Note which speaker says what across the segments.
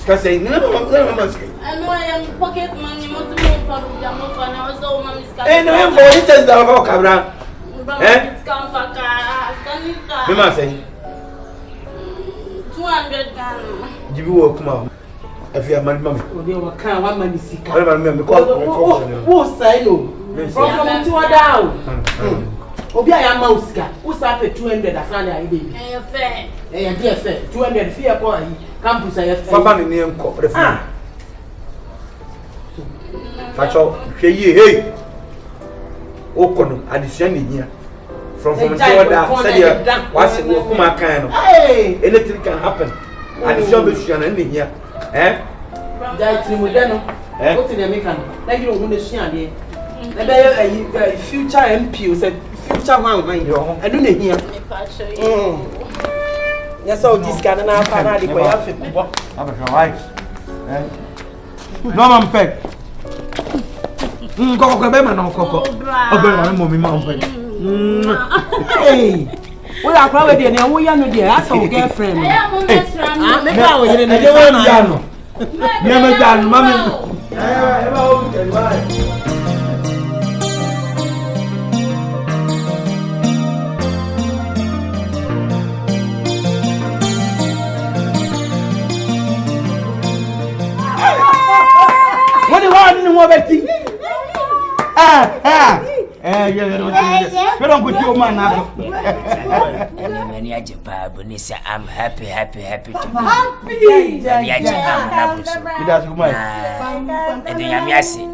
Speaker 1: Ska say, no,
Speaker 2: I know I am pocket money, most of them for Jamaica, and I was so much.
Speaker 1: And no for it is the Cabra.
Speaker 2: It's come for car.
Speaker 1: You must say
Speaker 2: 200 Ghana.
Speaker 1: you will come out. If you have money, mammy,
Speaker 3: they were kind of money sick.
Speaker 1: I remember
Speaker 3: Who say you? From to a down. Obi I am mouse ka. Who say 200 afana I dey.
Speaker 2: Eh fair.
Speaker 3: Eh dey fair. 200 fear ko ayi. Campus I fair.
Speaker 1: Papa ni enko refu. Facho hwe yi hey. Okono addition ni hia. From to order said what's wo kuma kan no.
Speaker 3: Hey,
Speaker 1: anything can happen. Addition be hia na ni hia.
Speaker 3: Dai trimude no. What in America no. Na you no dey hia dey. Na be future MP said future man man. I don't know here. Yes, all this can na fa dey ko ya fe kubo.
Speaker 1: Right. No man peg. Koko be man no koko. Obe na mo mi ma peg.
Speaker 3: Hey. We are proud we dey na wo ya no dey. Ask your girlfriend. Me ka wo yire na.
Speaker 1: E wo ya no. Me me ja no mama. E ba o ke bye. What do you want to know about it? You don't go to your man now.
Speaker 4: I'm happy to be
Speaker 3: Happy.
Speaker 4: and then I'm yassi.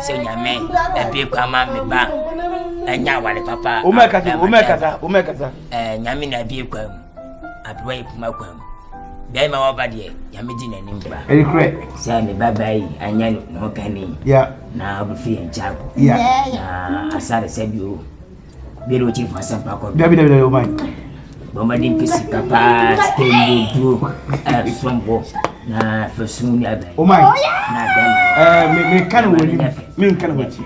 Speaker 4: So, Yame, a big command me back. And now, what papa,
Speaker 1: Omeka,
Speaker 4: Yamina be quam. I'd wait my quam. Be my body, Yamidin and Imba.
Speaker 1: Very correct.
Speaker 4: Say, bye bye, and yan no penny.
Speaker 1: Yeah.
Speaker 4: Now, be free and chap.
Speaker 1: Yeah.
Speaker 4: I said you. Be looking for some pack.
Speaker 1: Baby, oh my.
Speaker 4: Bombarding Pissy Papa, stay you from walk. Nah, for soon,
Speaker 1: oh my. Me can't wait. Me can't wait.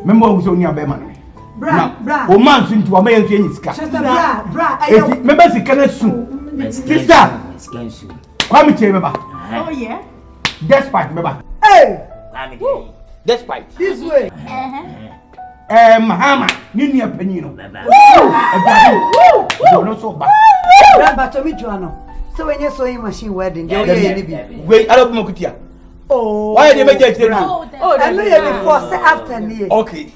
Speaker 1: Remember who's on your beman. Bra, oh man, soon to a man to his car. Remember the cannon soon. Sister, come to remember.
Speaker 3: Oh yeah.
Speaker 1: Despite, remember.
Speaker 3: Hey.
Speaker 1: Despite.
Speaker 3: This way.
Speaker 1: Mahama, Nini Penino. Woo! So bad.
Speaker 5: But me Joano. So when you saw him machine wedding,
Speaker 1: wait, I don't know Kutia.
Speaker 5: Oh,
Speaker 1: why did they make it?
Speaker 5: Oh, I know you before, say after me.
Speaker 1: Okay.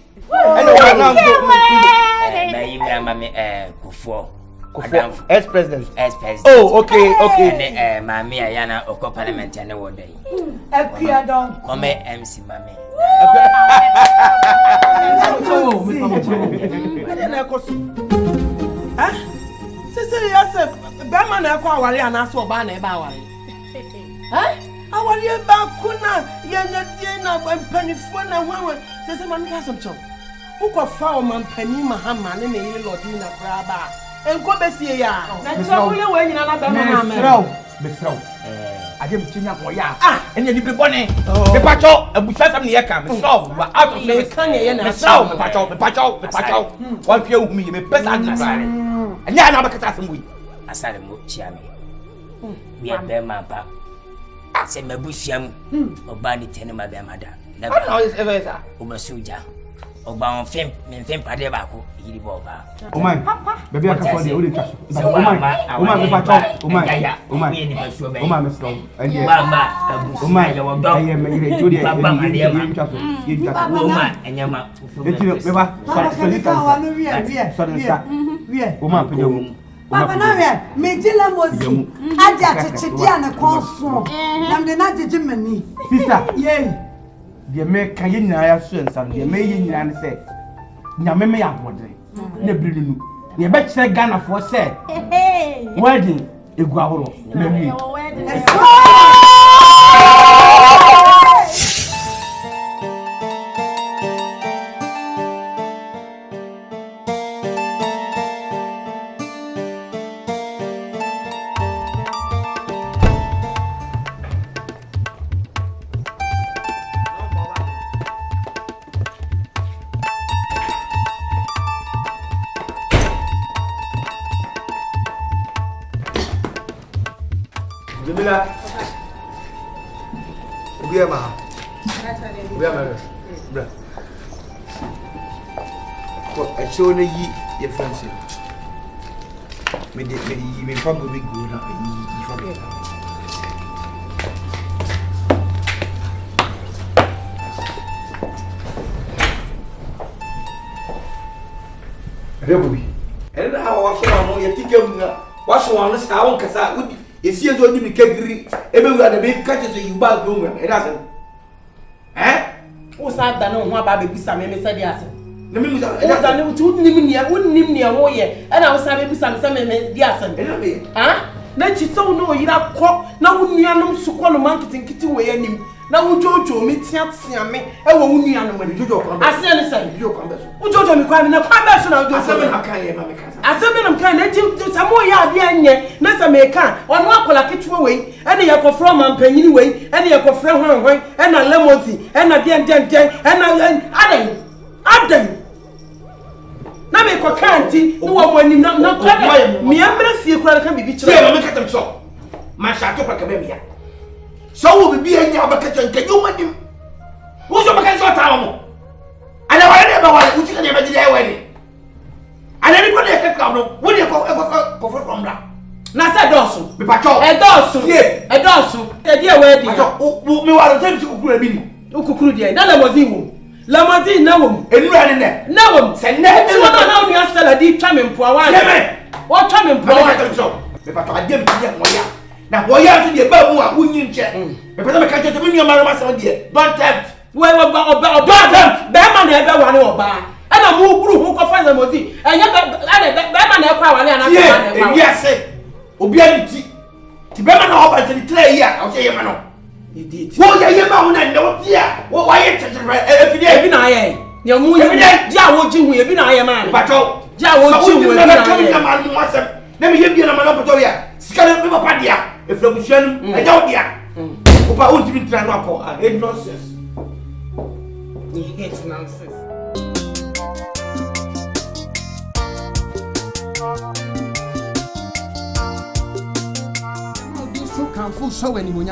Speaker 1: Ex-president. Oh, okay.
Speaker 4: And Mammy Ayana Oko Parliament and one day. Come MC Mammy.
Speaker 3: Sister, yourself, Batman, I call Wally and ask for Banner Bower. I want you back, Kuna, Yana, and Penny Fun and Woman. There's a man custom chop. Who got found man Penny Mahaman and a little Dina Braba. And go back here. That's all you're wearing another man.
Speaker 1: I didn't change up for ya. And you be bonny. The patcho, and we shut them near come. So, but out of the canny and the sound, the patcho. One few me, me best understand. And ya never catch some week.
Speaker 4: I said, Chiami. We are bare man, pap. I said, my busham, or bandy tenema, their mother. Never know it's ever Umasuja. Or bound fame, men fame Padebaco, Yiboba. Oh my, baby, I can find the only trust. Oh my,
Speaker 5: Papa na me jila mozi aja chichidi ana konso na me na jeje mani
Speaker 1: sister ye de me kan ye nyina ya so nsam de me ye nyina ne se nyame me ya bodre na birinu ye be kire Ghana for say wedding egu ahoro na mi Jamila, Obiama. Obiama. Bra. Ko a show na yi your friends. Me probably go na yi for me. Rebubi. And now I was you think wash one sound kasa would you see as you kegri everywhere the big catches you bad room it doesn't. Eh?
Speaker 3: What's that done on what baby Sam said yes?
Speaker 1: Let me
Speaker 3: wouldn't name near war and I was having some yes. Huh? Then she saw no you have caught now wouldn't you know so call a marketing kitty way any. Now Jojo meets me, I won't need when Jojo. I said, you come back. Jojo, me crying in a conversion of Jojo. I said, I'm kind of to some more yard, yet, Nessa may can, or not call a kitchen away, and you go from and penny way, and you go from her way, and a lemon, and a den, and I now make a canty, no one you not me, I'm going to see a crowd can be betrayed. Make them so. My shadow academia. So will be any other kitchen. Can you want him? Who's your vacation town? And I never want which can never do their wedding. And anybody can come. Would you go from that? Nasa Dawson, be patrol, a Dawson, a Dawson, a dear wedding. We want to take to Kukubi. Ukukudia, none was evil. Lamadi, no, and running there. No one said never. Now you are still a deep time in Power. What time in Power? But I didn't get more. Now, why are you about who you check? Because I can't tell you my master, dear. Don't tempt. Well, about them. Batman never won or buy. And I move through who can find the motive. And yet, Batman never power. Yes, Obianity. The Batman over to the tray here. I'll say, man. You did. What are you about? I know, dear. What are you touching every day? You're moving. Yeah, what you will be. I am, Patrol. Yeah, what you will never come in my master. Let me give you a monopoly. Scan up Padia. If you wish, I don't yet. Opa won't be trying to call. I hate nonsense. He hates nonsense. So can't fool so anyone.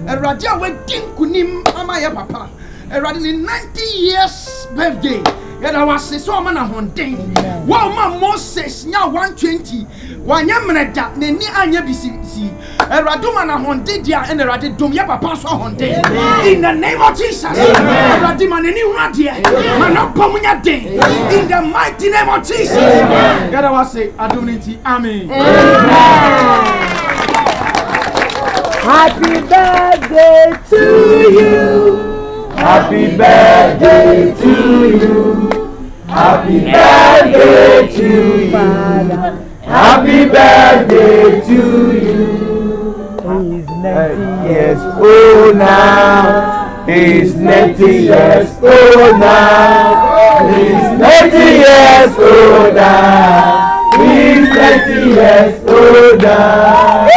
Speaker 3: A Raja wedding kunim amaya papa. A Radin 90 years birthday. Yet I was so man a hunting. Wow, my Moses now 120. One yamana that Neni Anya BCC. A Radumana Hondidia and a Radidum Yapa Paso Honde. In the name of Jesus. Radiman any Radia. Manapomunya day. In the mighty name of Jesus. God I was say Adoniti. Amen.
Speaker 5: Happy birthday to you.
Speaker 1: Happy birthday to you. Happy birthday to you. Happy birthday to you.
Speaker 5: He's 90
Speaker 1: years old now. He's 90 years old now. He's 90 years old now. He's 90 years old now.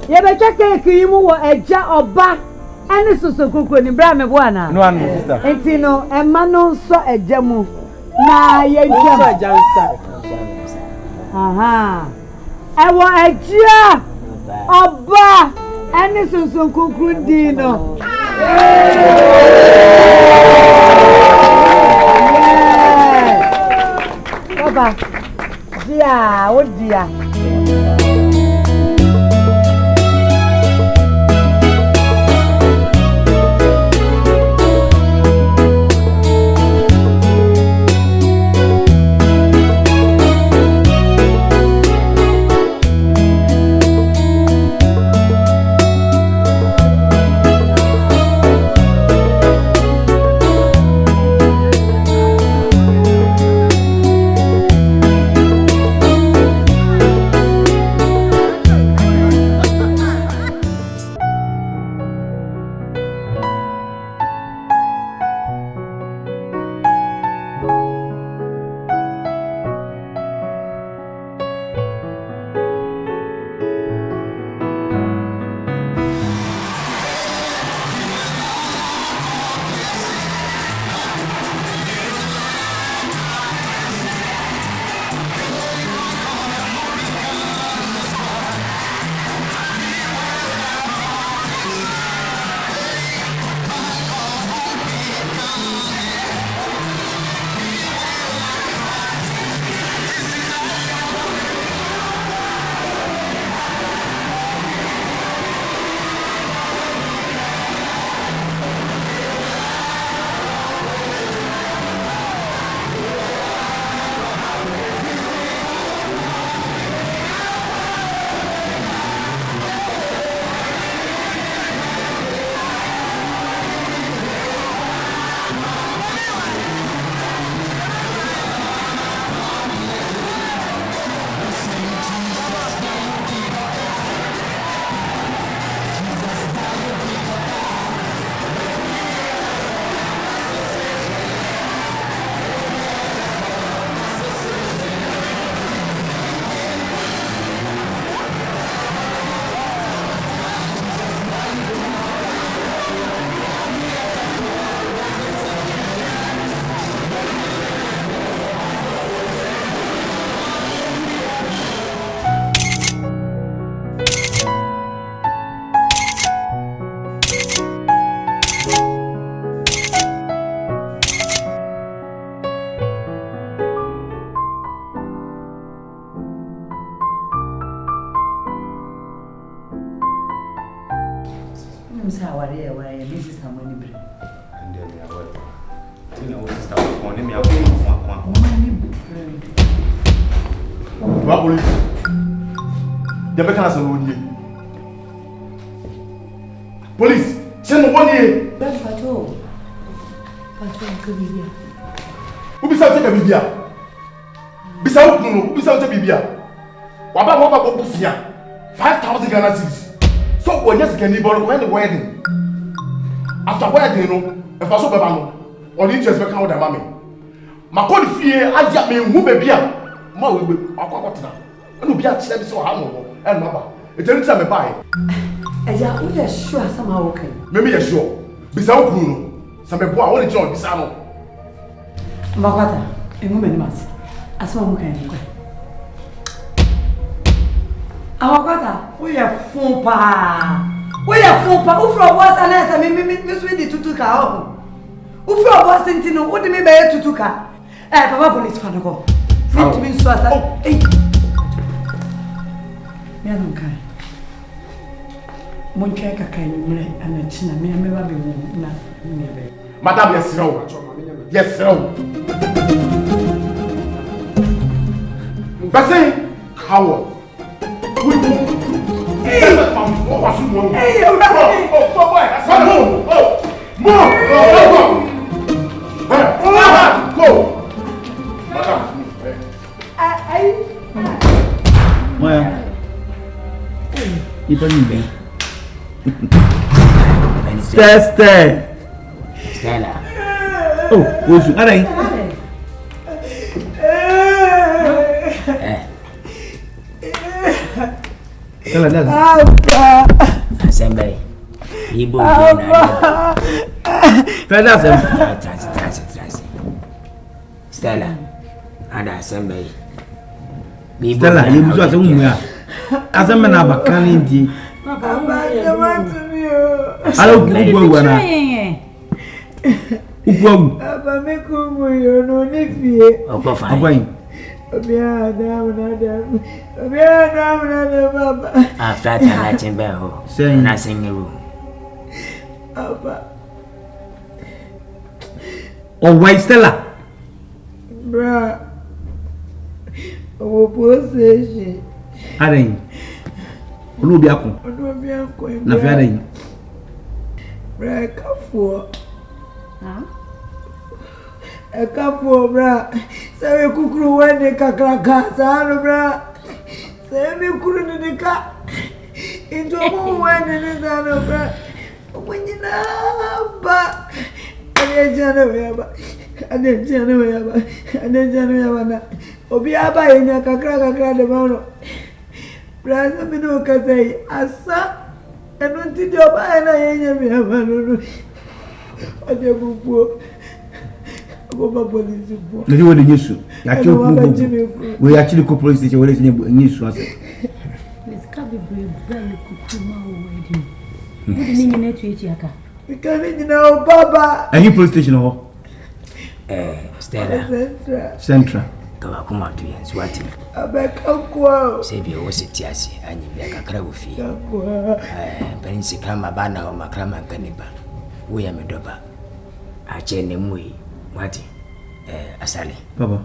Speaker 5: Yebecha cake you wo eja oba ene soso koko ni bra me bo ana
Speaker 1: no an sister
Speaker 5: enti no emma no so eja mu na ye jam so eja nsa aha ewo eja oba ene soso koko di no baba dia o dia who say our area where this is some money.
Speaker 1: And then we are well. You know, sister, on him, I will go. Police. The Beccanas are on you. Police, send one here.
Speaker 5: That's patrol. Patrol, could be here.
Speaker 1: Who be something to be here? Bisa who be something to be here? Waba Busia 5,000 Ghana cedis. So when you can borrow when the wedding. After wedding, no, if I saw Babano, or the interest become with the mammy. My code fear, I just mean who may be a more will be a quarter. And will be a chef so harmful and mother. It tells me by.
Speaker 5: And you are sure somehow okay.
Speaker 1: Maybe you're sure. Bisa Bruno, some boy, I want to join Bisano.
Speaker 5: Mawata, a woman must. As one can go. Awakata, we are fumpa. We are fumpa. Who from was an answer? Miss Windy to Tuka. Who from was Sentino? What do you mean by Tutuka? Papa police fan go. Fit to be so. Hey, Yanka. Moncheka can and a china may never be
Speaker 1: Madame, yes, no. Yes, no. Bassy, coward. Hey,
Speaker 4: Stella.
Speaker 1: Oh, who's you?
Speaker 4: Assembly. Ibu. Stella. Ada assembly.
Speaker 6: Stella, you was a woman. As a man, akan Nti. Hello, Ugwa. Ugwa.
Speaker 3: Aba me kumu yo no ni fie.
Speaker 4: Opo fine.
Speaker 3: Obia na baba.
Speaker 4: After that chamber ho. Na sing you.
Speaker 3: Aba.
Speaker 6: Oh, why Stella?
Speaker 3: Bra. O possession.
Speaker 6: Aden. Olubi akon.
Speaker 3: Olubi akon.
Speaker 6: Na fi aden.
Speaker 3: Bra kafo. Ekapo bra. Sabe kukuru wende kakraka sano bra. Sabe kukuru nidika. Into mo wende nidano bra. Mwenyina ba. Adejana weyaba. Adejana weyaba na. Obi aba yenya kakra de mano. Bra sabe no kasai asa. Eno ntidi oba na yenya weyaba no. Ade bubu. Go police.
Speaker 6: No, you want to we actually go police station. We need to answer.
Speaker 7: Let's come be brave. Wedding. What do you mean to each other?
Speaker 3: We can't know, Baba.
Speaker 6: Any police station or
Speaker 4: Stella.
Speaker 6: Central.
Speaker 4: Go come out to you and swati.
Speaker 3: I back up.
Speaker 4: Save your was it tiasi and you back a crowd fee. Pensi Krama Bana or Macrama Caniba. We am a doba. I chain them way. What? Asali.
Speaker 6: Papa.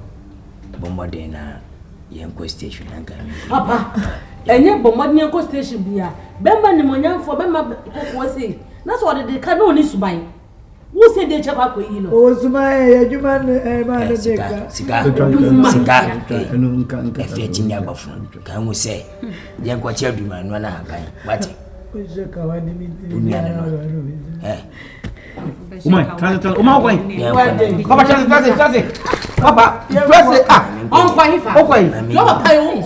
Speaker 4: Bombardena Yanko station and coming.
Speaker 7: Papa. And your Bombardena station be a Bemba Nimonia for Bemba was saying. That's what they can only buy. Who said they check up with you? Oh,
Speaker 3: Sumaya, you man,
Speaker 4: cigar. A fetching your buffon. Can we say? Yanko children, one hour. What?
Speaker 6: Transit. Papa, transit. Papa, transit.
Speaker 7: On fire. Okay. You're a pile.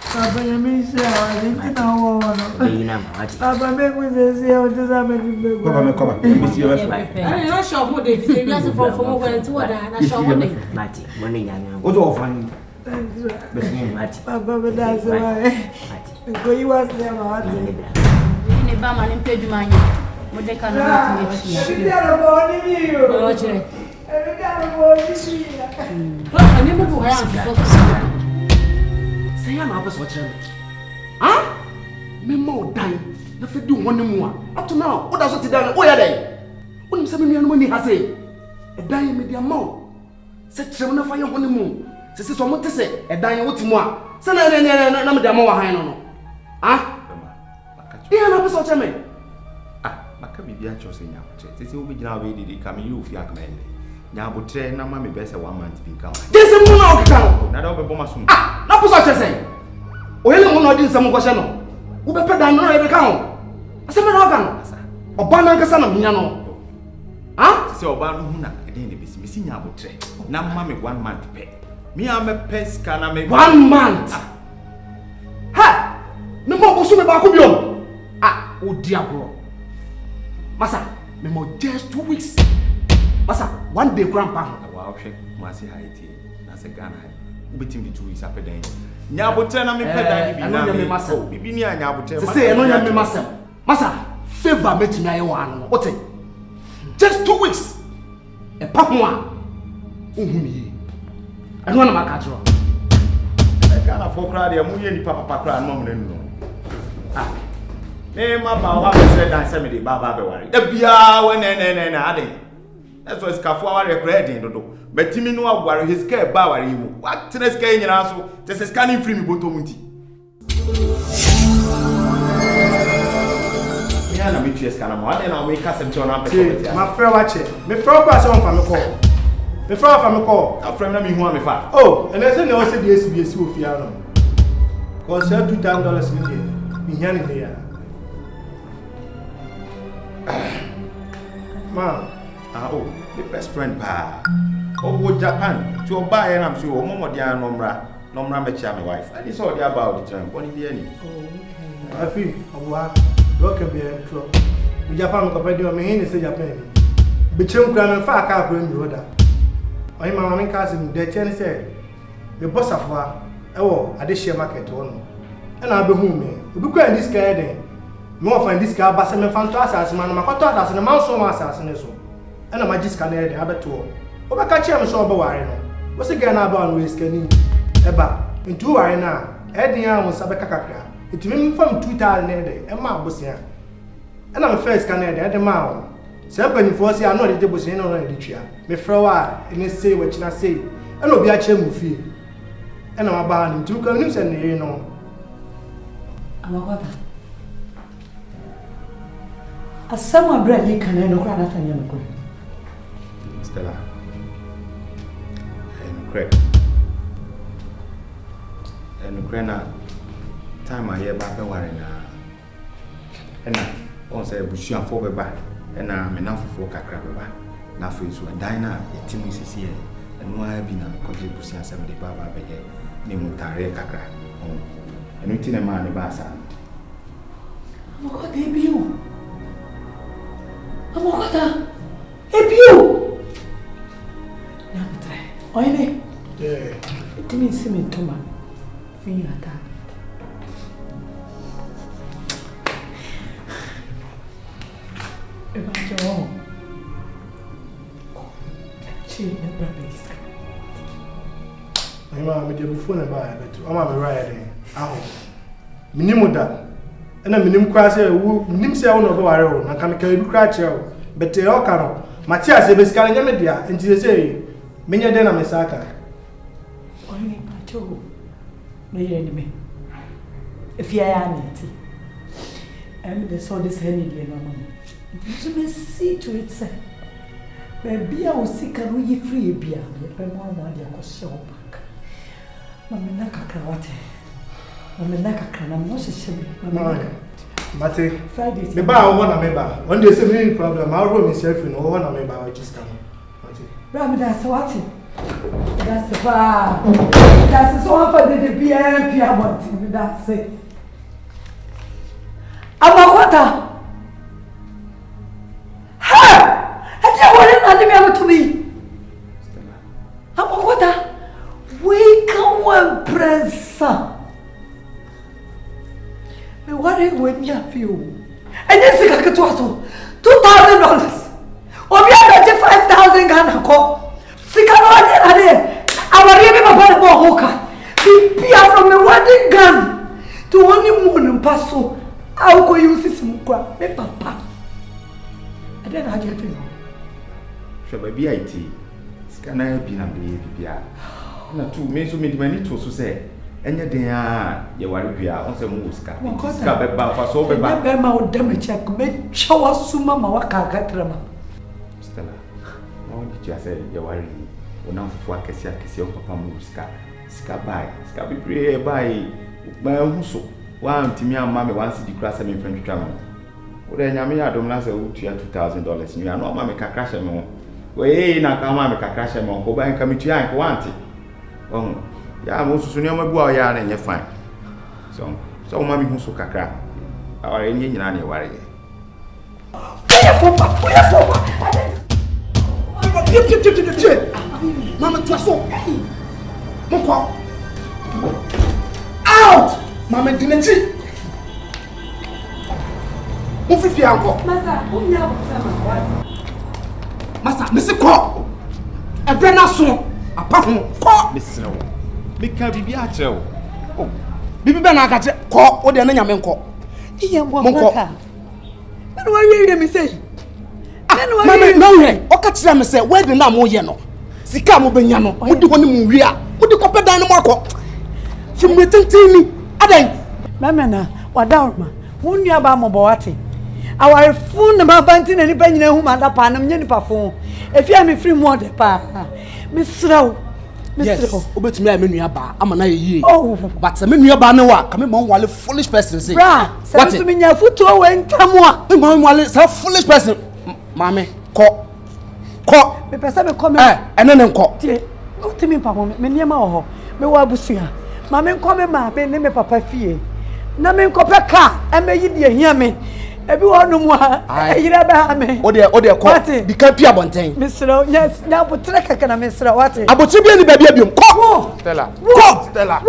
Speaker 3: Papa, you miss it. I didn't know. Papa, make me say, how does that make you
Speaker 1: come? Miss you.
Speaker 7: I'm not sure who they say. Just from over to what I shall
Speaker 4: Matty, money,
Speaker 1: what's all fine?
Speaker 3: Papa, but that's why. Because you was there,
Speaker 2: Bama and pay money.
Speaker 7: Mode kana na ti
Speaker 5: Every day I'm born in you.
Speaker 7: Oh, chere.
Speaker 5: Every day I'm born in you.
Speaker 7: Fa ani mo do ha yan so.
Speaker 3: Say am abos what chere. Ah? Me mo dan. Na fe du woni mu a. Up to now, what does it dan? Oh ya dan. Unim se me nua no ni ha say. E dan me dia ma. Se chere na fa ye woni mu. Se se so mo te se e dan ye wotimu a. Se na me dia ma wa han no. Ah? Yeah, na person tell me.
Speaker 1: Maka bibia chose nya botre. Tete obi gina we didi ka me you fi akmende. Nya botre na ma me be se 1 month bi ka.
Speaker 3: Yes, mo na okita.
Speaker 1: Na da obe bo masum.
Speaker 3: Na person tell say. Oyele mo na odi nsam ko hye no. Wo be pe dan no e be ka ho. Ase me na oka no. Oba na nkasa na nya no. Ah?
Speaker 1: Se oba no hu na e den de besi. Mesi nya botre. Na ma me 1 month pe. Me am pe ska na me
Speaker 3: 1 month. Ha! No mo bosu me ba ko biom. Ah, oh dear bro. Masa, me mo just 2 weeks. Masa, 1 day grandpa.
Speaker 1: Wow, check masi haiti. Na se Ghana. Ubetim di 2 weeks apedan. Nya botre na me pedan bi na me masa. Bibi ni anya botre.
Speaker 3: Say eno nya me masa. Masa, favor metimi aye wa no. What? Just 2 weeks. E pa ho a. Ohun mi. Eno na maka tro.
Speaker 1: E Ghana for crowd ya mu ye ni papa crowd no mo no. Ah. Ma ba wa be dan se me de baba be ware. Da bia we ne ade. Eso skafo ware credit dodo. Betimi no agware his care ba ware yimu. What na ska nyina so. Te se scanning free mi boto munti. Ya na mi tue scanner mo. Ade na we ka sem cho na pe.
Speaker 6: Ma frɛ wa che. Me frɛ ko ase on fa me call. Me frɛ fa me call.
Speaker 1: Afrɛ na mi hu am fa.
Speaker 6: Oh, and I say no say the SBS ofia no. Cause $2,000 million. Me yan in there. Ma,
Speaker 1: oh, the best friend pa. Oh, go Japan. To buy and I'm sure Momo dia nomra me cha my wife. And it's all the about the time. Boni bi ani.
Speaker 6: Oh, okay. I feel owa do can be a club. We Japan ko pedi o me hin say Japan. Be chem kura me fa aka akura mi roda. Oyi mama me ka se mi de tie say me boss afwa e wo ade share market wo no. E na be hu me. Obi kwa this guy den. Me wa find this guy ba se me fan to asase man ma kwato asase ne man so ma asase ne so. E na magis ka na e de abeto. Oba ka chia me so oba ware no. Wo se guy na ba no we skani. E ba ntu ware na e de ya won sabe kakakra. Etimi me fam 2000 ne de e ma abosia. E na me first ka na e de ma wo. Se panifo se ano de bosia no de twia. Me frɛ wa ene sei wa kina sei. E na obi a che mu fie. E na ma ba ni ntu ka nim se ne no.
Speaker 5: Amakwata. Asama bra ye kan no kra na fanya no ko.
Speaker 1: Stella. And Crena time I hear back ware na. And on say busuan for beba. And me na for kakra beba. Na for so dina etimu sisi e. And no bi na me koje busuan sam de baba beye. Ni mutare kakra. And we tin ma ne ba sa.
Speaker 5: Amakwata ebiu. Amakwata ebiu. Na mutare. Oine.
Speaker 6: Yeah.
Speaker 5: It means me toma. Fini ata. E ba jo. Chi ne bra beska.
Speaker 6: Ai ma me de bu phone ba ya betu. Ama me ride den. Aho. Minimu da. Ena minim kwa se wu minim se wo no be ware wo. Na ka me ka bi kra che wo. Bete o ka no. Matias e beska nya me dia. Enti se menye den na me saka.
Speaker 5: Oine ba jo. No yere ni me. If you are nti. The saw this henny dear no man. You may see to it say. Baby I will see can we free bia. Be more dia ko show back. Mama na kakrawate. Mama na kakra mo sheshe. Mama.
Speaker 6: Mate.
Speaker 5: Friday.
Speaker 6: Me ba wo na me ba. One day say me problem. I roll myself in wo na me ba I just come. Mate.
Speaker 5: Bra me da so what? That's the bar. That's so one for the BMP I want. That's it. Amakwata. Ha! I don't want to be able to be. Amakwata. We can one press. Me worry when you feel. And yes, I get $2,000. Obi abete 5,000 Ghana ko. Sika no ade. Our baby papa bo hoka. Be from the wedding gun to honeymoon paso. I will go use this mukwa. Me papa. I don't have anything.
Speaker 1: Sure, baby, IT. Scanner be na be bia. Na tu me so me di mani to so say. Enye den a ye ware bia on say mu sika. Sika be ba fa so be ba.
Speaker 5: Be ma o dem check me chawa suma ma waka gatrama.
Speaker 1: Stella. No di ya say ye ware ni. Ona fufu akesi o papa mu sika. Sika bai. Sika be pray bai. Ba hu so. Wa ntimi amma me wan si di kra say me friend twitwa me. Wo de nyame ya dom na say wo tua $2,000 ni ano ma me kakra hye me ho. We na ka ma me kakra hye me ho. Ko ba nka me tua an ko wanti. Ya mo susu ni o mabu a ya na nye fine. So ma mi hu so kakra. Aware ni nyina na e ware ye.
Speaker 3: Mama twaso. Moko. Out! Mama dineti. Mo fifi anko.
Speaker 5: Masa, unya kusema
Speaker 3: Masa, misi ko. Ebre na so. Apa ho ko.
Speaker 1: Mesrew. Meka bibi a kyerɛw.
Speaker 3: Oh. Bibi be na aka kye ko, wo de na nyame nko.
Speaker 5: Iye mbo maka. Menu wa wiye mi sei.
Speaker 3: Mama, no we. O ka kire me say, we de na mo ye no. Sika mo benya no. Mo di ho ni mo wi a. Mo di ko pedan no mo akọ. Fi mo tentini. Adan.
Speaker 5: Mama na, wadaorma. Wo nua ba mo bo wate. Our phone number banting and penny whom under panam yenipafon. If you are me free more de pa. Miss Row.
Speaker 3: Yes, obet me a menu bar. I'm an ye.
Speaker 5: Oh,
Speaker 3: but a menu bar no work. Come on, while a foolish person say.
Speaker 5: Bra, what to mean your foot to and Tamwa.
Speaker 3: Come on, while it's a foolish person. Mammy, call.
Speaker 5: The person come
Speaker 3: and then call.
Speaker 5: Go to me, Papa, many more. Me wabusia. Mammy come ma, be name papa fee. Namen copper car, and may you hear me. Everyone no more. I never me.
Speaker 3: O de call. The Campia Bontain.
Speaker 5: Mr. Yes, now put track can I miss what?
Speaker 3: About to be any baby. Call Stella. Call Stella.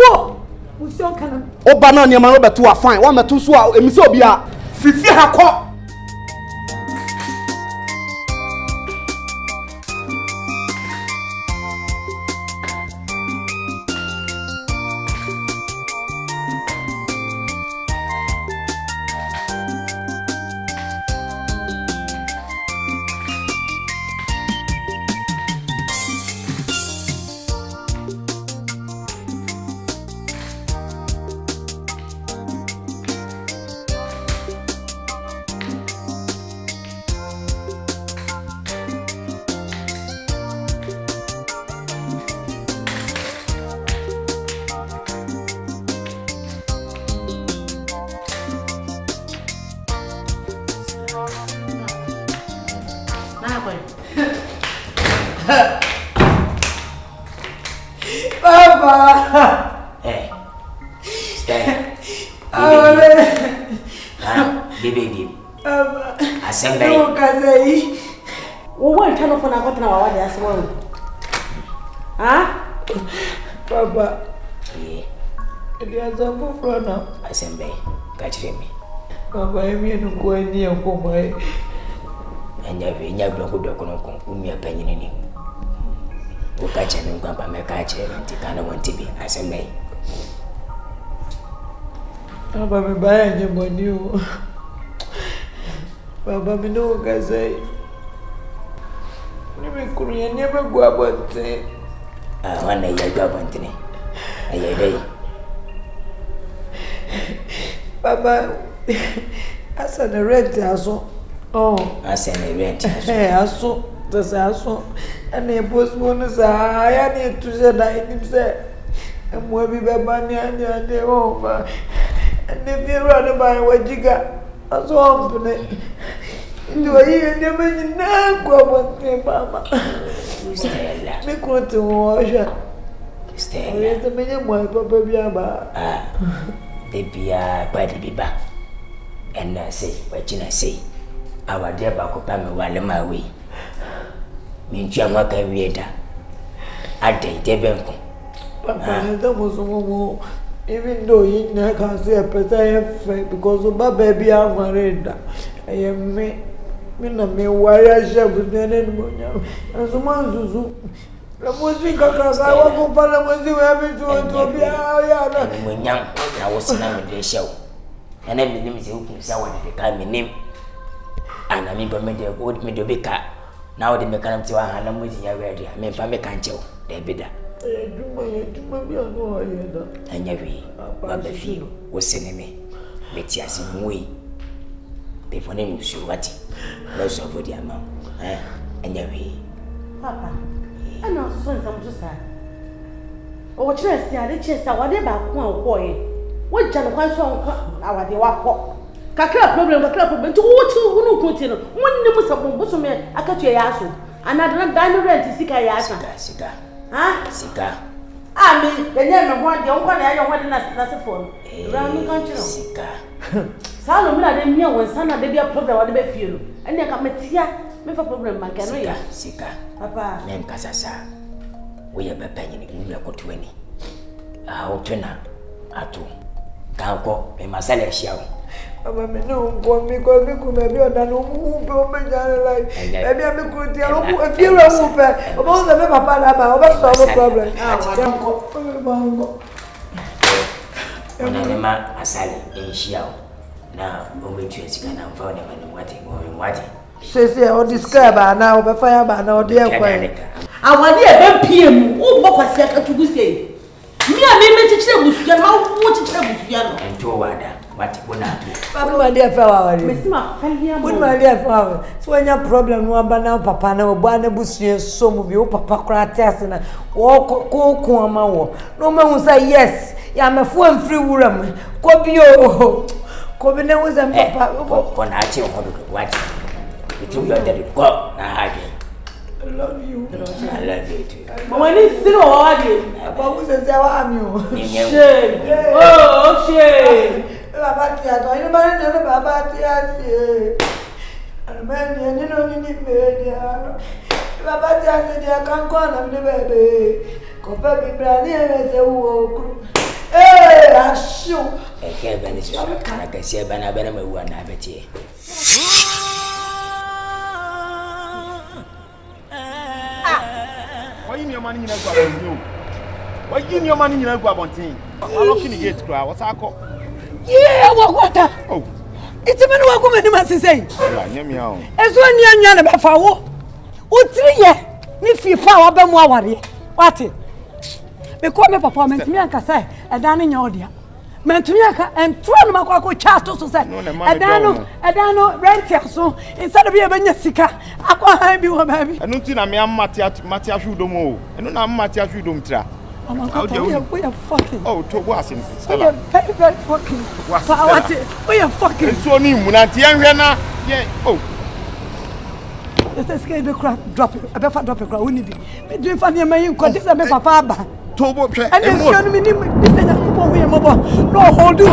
Speaker 5: Who's your canon?
Speaker 3: O banana, your man, to a fine. 1 or 2 swallow, and Miss Obia. Fifi ha call.
Speaker 5: Papa.
Speaker 4: Hey. Stay. Baby. Assemble.
Speaker 5: No, Kazai.
Speaker 7: Uwe tano fona kwa tana wawade asimu.
Speaker 5: Papa.
Speaker 4: Yeah.
Speaker 5: Ndi azambo frona.
Speaker 4: Assemble. Kachire me.
Speaker 5: Papa, emi enu kwa ni yanko mai.
Speaker 4: Enya doko no umia panyine ni. Ukache ni ngamba mekache ntikana wantibi aseme.
Speaker 5: Baba mbaya nyamoniu. Baba mino Kazai. Nimekurunya niaba gwa bonte.
Speaker 4: Wana ya gwa bonte ni. Ayedai.
Speaker 5: Baba asa na rent aso.
Speaker 4: Asa na rent
Speaker 5: aso. Aso. Ane postpone sa ya ni tuje na inimse. Amwe bi baba ni ande ba. Ane biro na ba wajiga. Aso ampune. Ndio hiyo ndio mimi na kwa bonte mama.
Speaker 4: Stella.
Speaker 5: Me kontu washa.
Speaker 4: Stella.
Speaker 5: Yeye mwenye mwa papa biaba.
Speaker 4: Debia kwa debiba. And say what you say. Our dear Bakopa me wale mawi. Mintua mwaka wieda. Ade debenko.
Speaker 5: Papa ndio musumu. Even though you can't say a person because of my baby, I'm married. I am me na me warrior share with me and someone Zuzu. La musique à casa, on va pas la musique avec toi, bien.
Speaker 4: When young, I was in the show. And then the name is open, so I want to call me name. And I mean, but me old me do be cat. Now they make come to our hand and with you ready. I mean, if I make can't tell, they be that. And every what the feel was sending me. Let's see us in way. Before name you what? No, so for the amount. And every
Speaker 7: Papa. I know son some just say. O chese ya de chese wa de ba ko anko ye. Wo ja no kwan so anko awade wa ko. Kakra problem to wo ti unu ko ti no. Wonni mu sabon bo so me akatu ya aso. Anadana dan rent sika ya asa.
Speaker 4: Sika.
Speaker 7: Ha?
Speaker 4: Sika.
Speaker 7: Me denye me ho de onko na ya ho de na se phone. Ra mi kan chiro.
Speaker 4: Sika.
Speaker 7: Salo mi na de mi won sana de bia problem wa de be fie no. Ene ka metia me fa problem man kan no ya.
Speaker 4: Sika.
Speaker 7: Papa.
Speaker 4: Men kasasa. We ya be panyi ni mu akoto ani. O twena ato. Kanko me masala ehia wo.
Speaker 5: Ama me no go me ko me ku me bi oda no mu be o me jare like. E bi me ku ti aro ku e fi ra mu pe. O bo se me papa na ba o be solve problem. Kanko. Bango.
Speaker 4: Ona ne ma asali ehia wo. Na o me tue sika na mfa ne ma ne wati.
Speaker 5: Sese o describe na o be fire ba na o de ekwan.
Speaker 7: Awade e be piem o bo kwase akatugu sei. Mi a me chichire busuya ma wo chichire busuya no.
Speaker 4: Ento wada wati bona atu.
Speaker 5: Papa ma dey fa awari.
Speaker 7: Me si ma falia mo.
Speaker 5: Would my dear father, so when your problem no aba na papa na oba busuye so mu bi o papa kra test na wo ko ama wo. No ma hu say yes, ya me fo amfiri wuram. Ko bi o. Ko bi na wo say papa.
Speaker 4: Ko na achi ho do wati. Itu yo daddy go na haje.
Speaker 5: I love you.
Speaker 4: I love you too.
Speaker 7: Mama ni sino wa wadi.
Speaker 5: Papa wo say wa ami o.
Speaker 7: Shame. Oh, shame.
Speaker 5: Baba ti ato ni ba ni baba ti ase. Almeni ni no ni media. Baba ti ase dia kan ko na mi bebe. Ko pe bi bra ni e se wo kru. Ashu.
Speaker 4: E ke be ni so kana ka se be na me wu na betie.
Speaker 1: Why you your money in a go? Why you your money in a go abontin? I'm looking at gate cry. What's that called?
Speaker 5: Yeah, what? Oh. It's a man who come and must say. As one young man about for what 3 years. If you power be more worry. What? Because my performance me and say a dan in your dear. Mentuaka and throw my quack chat to say. I don't know rent so instead of being a sicker. I can't be one baby.
Speaker 1: I don't think I'm Matia Shudomo. I don't know Matia Shudum. We are fucking. Oh, to was in. We are very fucking. We are fucking. So, Munati and Rena. Yeah. Oh. Let's escape the crap. Drop it. I better drop a crowd. We need it. Do you find your man? Because I'm a papa. Tobo. And it's going to be no hold you.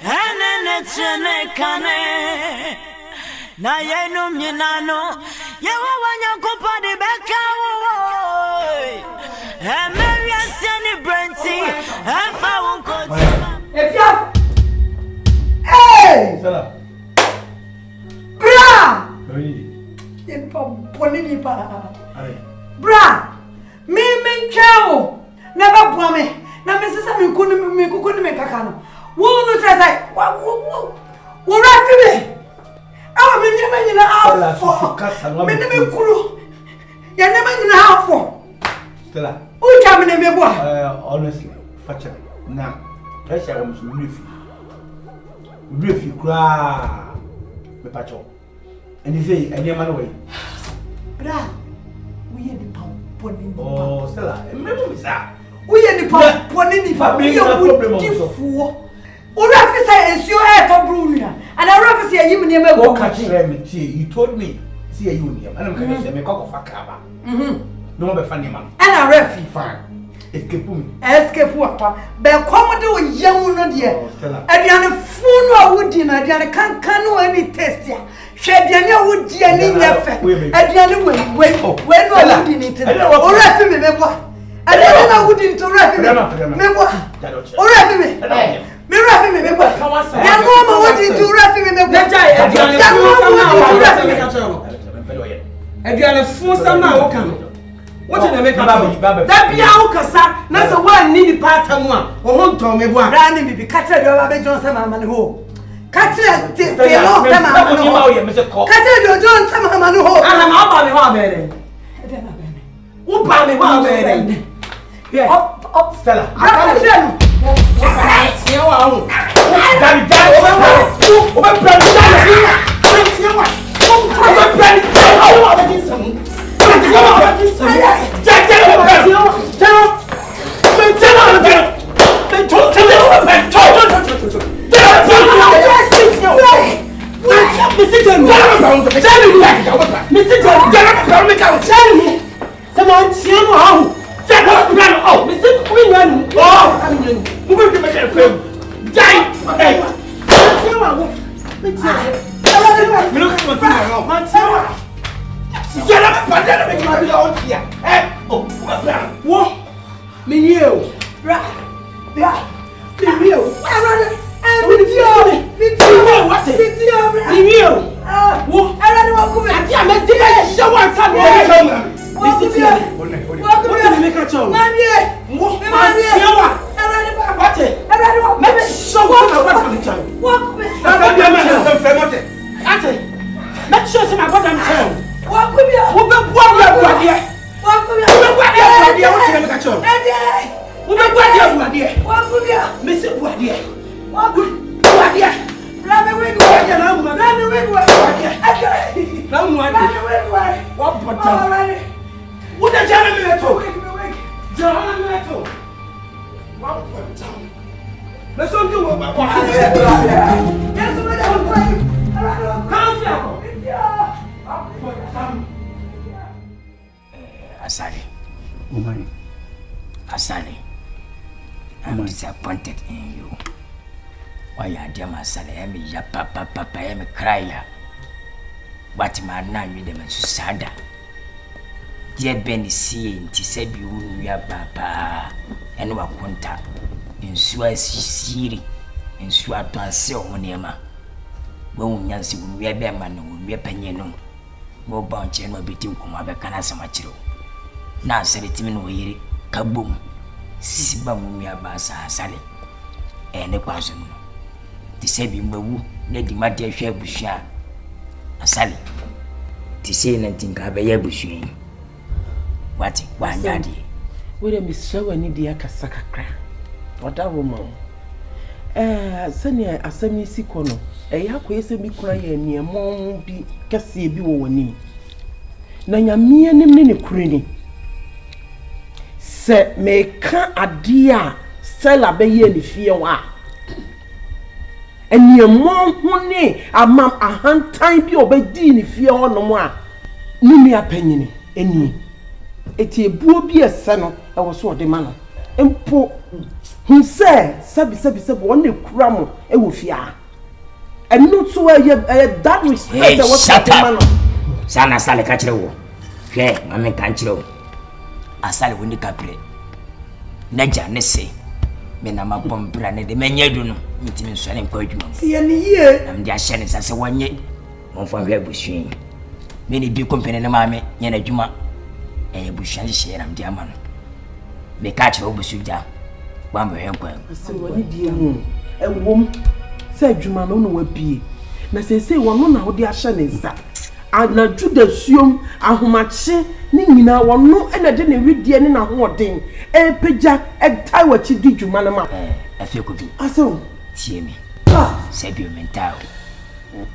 Speaker 8: Anene trene kane na yenu minano yewa wanyakopa de beka wo Emeria seni brenti efa wonko
Speaker 5: Efia Hey
Speaker 1: Sala
Speaker 5: Bra
Speaker 1: Bari
Speaker 5: Ponini pa Bra me chao never bua me na me sesa me kunu me kakano wo no try wo rafi me awa me nyama nyina afo me ne me kuru ya ne ma nyina afo
Speaker 1: Stella
Speaker 5: o ka me ne me bua
Speaker 1: honestly facha na pressure am so refi kura me pacho and say any man way
Speaker 5: Bra we ye di pao poni
Speaker 1: oh Stella remember me sir
Speaker 5: we ye di pao poni ni fa me ye wo Ora fi say ensure e to bru nua. And ora fi say yim ne ma go
Speaker 1: catch me tie. You told me see you nua. And I'm going to say me kokko fa kaba. No be fa man.
Speaker 5: And ora fi
Speaker 1: fine. Escape me.
Speaker 5: Escape apa. Be come de o yamu no de. Aduane fu no a wodi na aduane kan no any taste ya. Hwe aduane a wodi ani nya fe. Aduane we no wodi ni tin. Ora fi me bo. Aduane na wodi ni to ora fi me. Me bo. Ora fi me. Me rafi me bo. Ya no ma wodi to rafi me bo.
Speaker 3: Ya aduane fu sama wo kan. What in the make up? That be our cassa, not the one needy part of one, or won't tell me what
Speaker 5: Randy be catcher, you have a Johnson man who catcher, Mr. Catcher, your Johnson man who I am up on the harbor. Who buy me one bed? Yeah, up, Stella. I
Speaker 4: Asante. I'm disappointed in you. Why you dear my son? I am ya papa, I am a crier. What man now you them sada? Dear Benny seeing to say you are papa and what contact in Suez in Swat and so Monema. When Yancy will be a bearman, will be a penny. More bound channel between Kumabe Canasamacho. Now said it in way kaboom. Siba mumia basa sale. Ne kwaso no. Ti se bi mbawu na di mate hwe abusua. Asale. Ti se na tinka be ya abusua. Wati wanyade.
Speaker 3: We dem bishawa ni dia kasa kakra. Oda wo ma. Sani asami sikono. Ya kwese mi kura ya niemo bi kase bi wo wani. Na nyame anim ne kure ni. Se me kan adia Stella be ye ni fie wa eniemo hune amam ahantan bi obedi ni fie ho no mo a nimi apanyini eni eti ebuo bi ese no e wo so ode ma no empo Who say, Sabi, one cram, a woofia. And not so that respect was
Speaker 4: shut up. Sana Sally Catcher. Fair, Mamma Cancho. A Sally Windy Capri. Naja, Nessie. Menama Pombrane, the men you do know, meeting Swanning Coachman.
Speaker 5: See any year.
Speaker 4: I'm just shining as a 1 year. One for her bushing. Many be company the mammy, Yana Juma, and a bush and share am dear man. They catch over Suja. One by him.
Speaker 3: I said, what did you a woman said, Juma, no, no, be. Na say one no na action is that. And na do the assume ahomache ni nyina won no na de na widie ni na hoden e peja e tai wachi di dwuma na ma
Speaker 4: afi ko bi
Speaker 3: aso
Speaker 4: tie mi say bi mental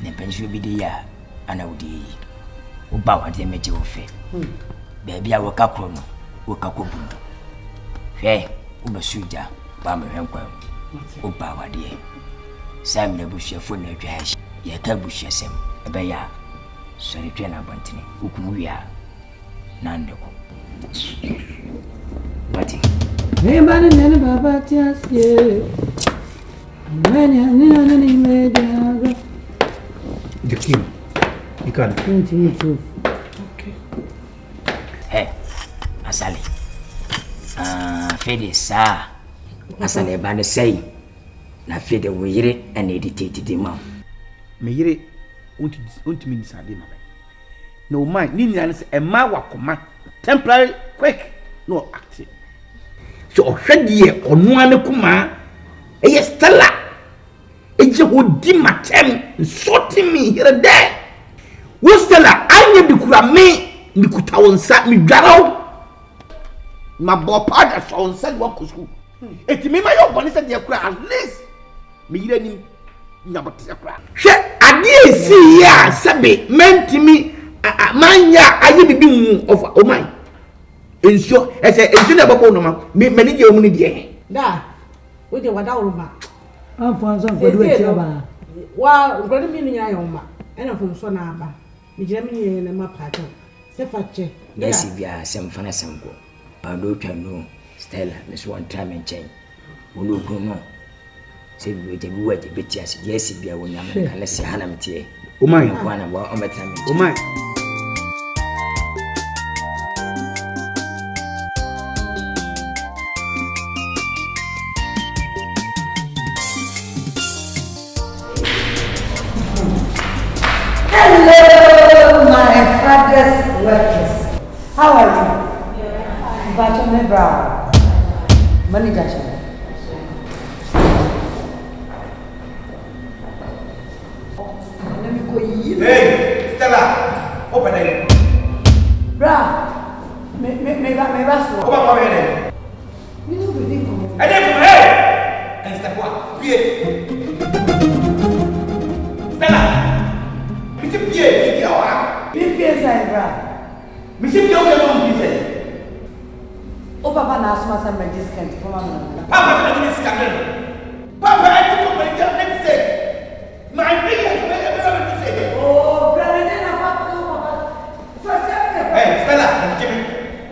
Speaker 4: ne pension bi de ya ana odi wo ba wa de meje wo fe be bia wo ka kro no wo ka ko bu hwe wo ba suja ba me hwenkwa wo ba wa de sam na bu shefo na dwa ya ka bu shesem e be ya sorry twena bantini ukumu ya nande ko mati
Speaker 5: me bana nene baba tiasie manya nene media
Speaker 1: the king you can
Speaker 5: continue to
Speaker 3: okay
Speaker 4: hey asali fede sa asali bana say na fede wo yire and edited the mom
Speaker 1: me yire unti mi nisade ma no mind ni nyane se e ma wakoma temporary quick no active so ohwede ono ane kuma e stella e je hodi matem sorti mi here there wo stella anya bi kura me mi kuta wonsa mi dwaraw ma bo pada so wonsa wo kusku etimi ma yo boni se de kura at least mi yire ni nyabote kura hwe ade si ya sabe mentimi manya aye bibi mu of o man ensure ensure na babo no ma me ni je mu ni de
Speaker 7: da we de wada uruma
Speaker 5: afan so gbedu e ba
Speaker 7: wa gbedu mi ni ayo ma ena fo so na aba mi je mi ni na ma pato se fache
Speaker 4: yes bia sem fana sem ko ba do twa no stella miss one time and change wo no ko no se bi je bi waje beti ase yes bia wo nyame kana se hanam tie
Speaker 1: o man
Speaker 4: ko na wo o metame
Speaker 1: o man
Speaker 5: Hello, my father's workers. How are you? Bacho me brow. Money jasho.
Speaker 1: Hey, Stella, open it.
Speaker 5: Bra, me baso.
Speaker 1: Open for me.
Speaker 5: You know the thing.
Speaker 1: And then come here. And step one. Pied. Stella. It's a pied.
Speaker 5: Pied say bra.
Speaker 1: Missy Pio on pied.
Speaker 5: O papa na asuma sa magician for mama.
Speaker 1: Papa na this scandal. Papa I think of my job next day. My big to say.
Speaker 5: Oh, brother, na papa. First
Speaker 1: Hey, Stella, give me.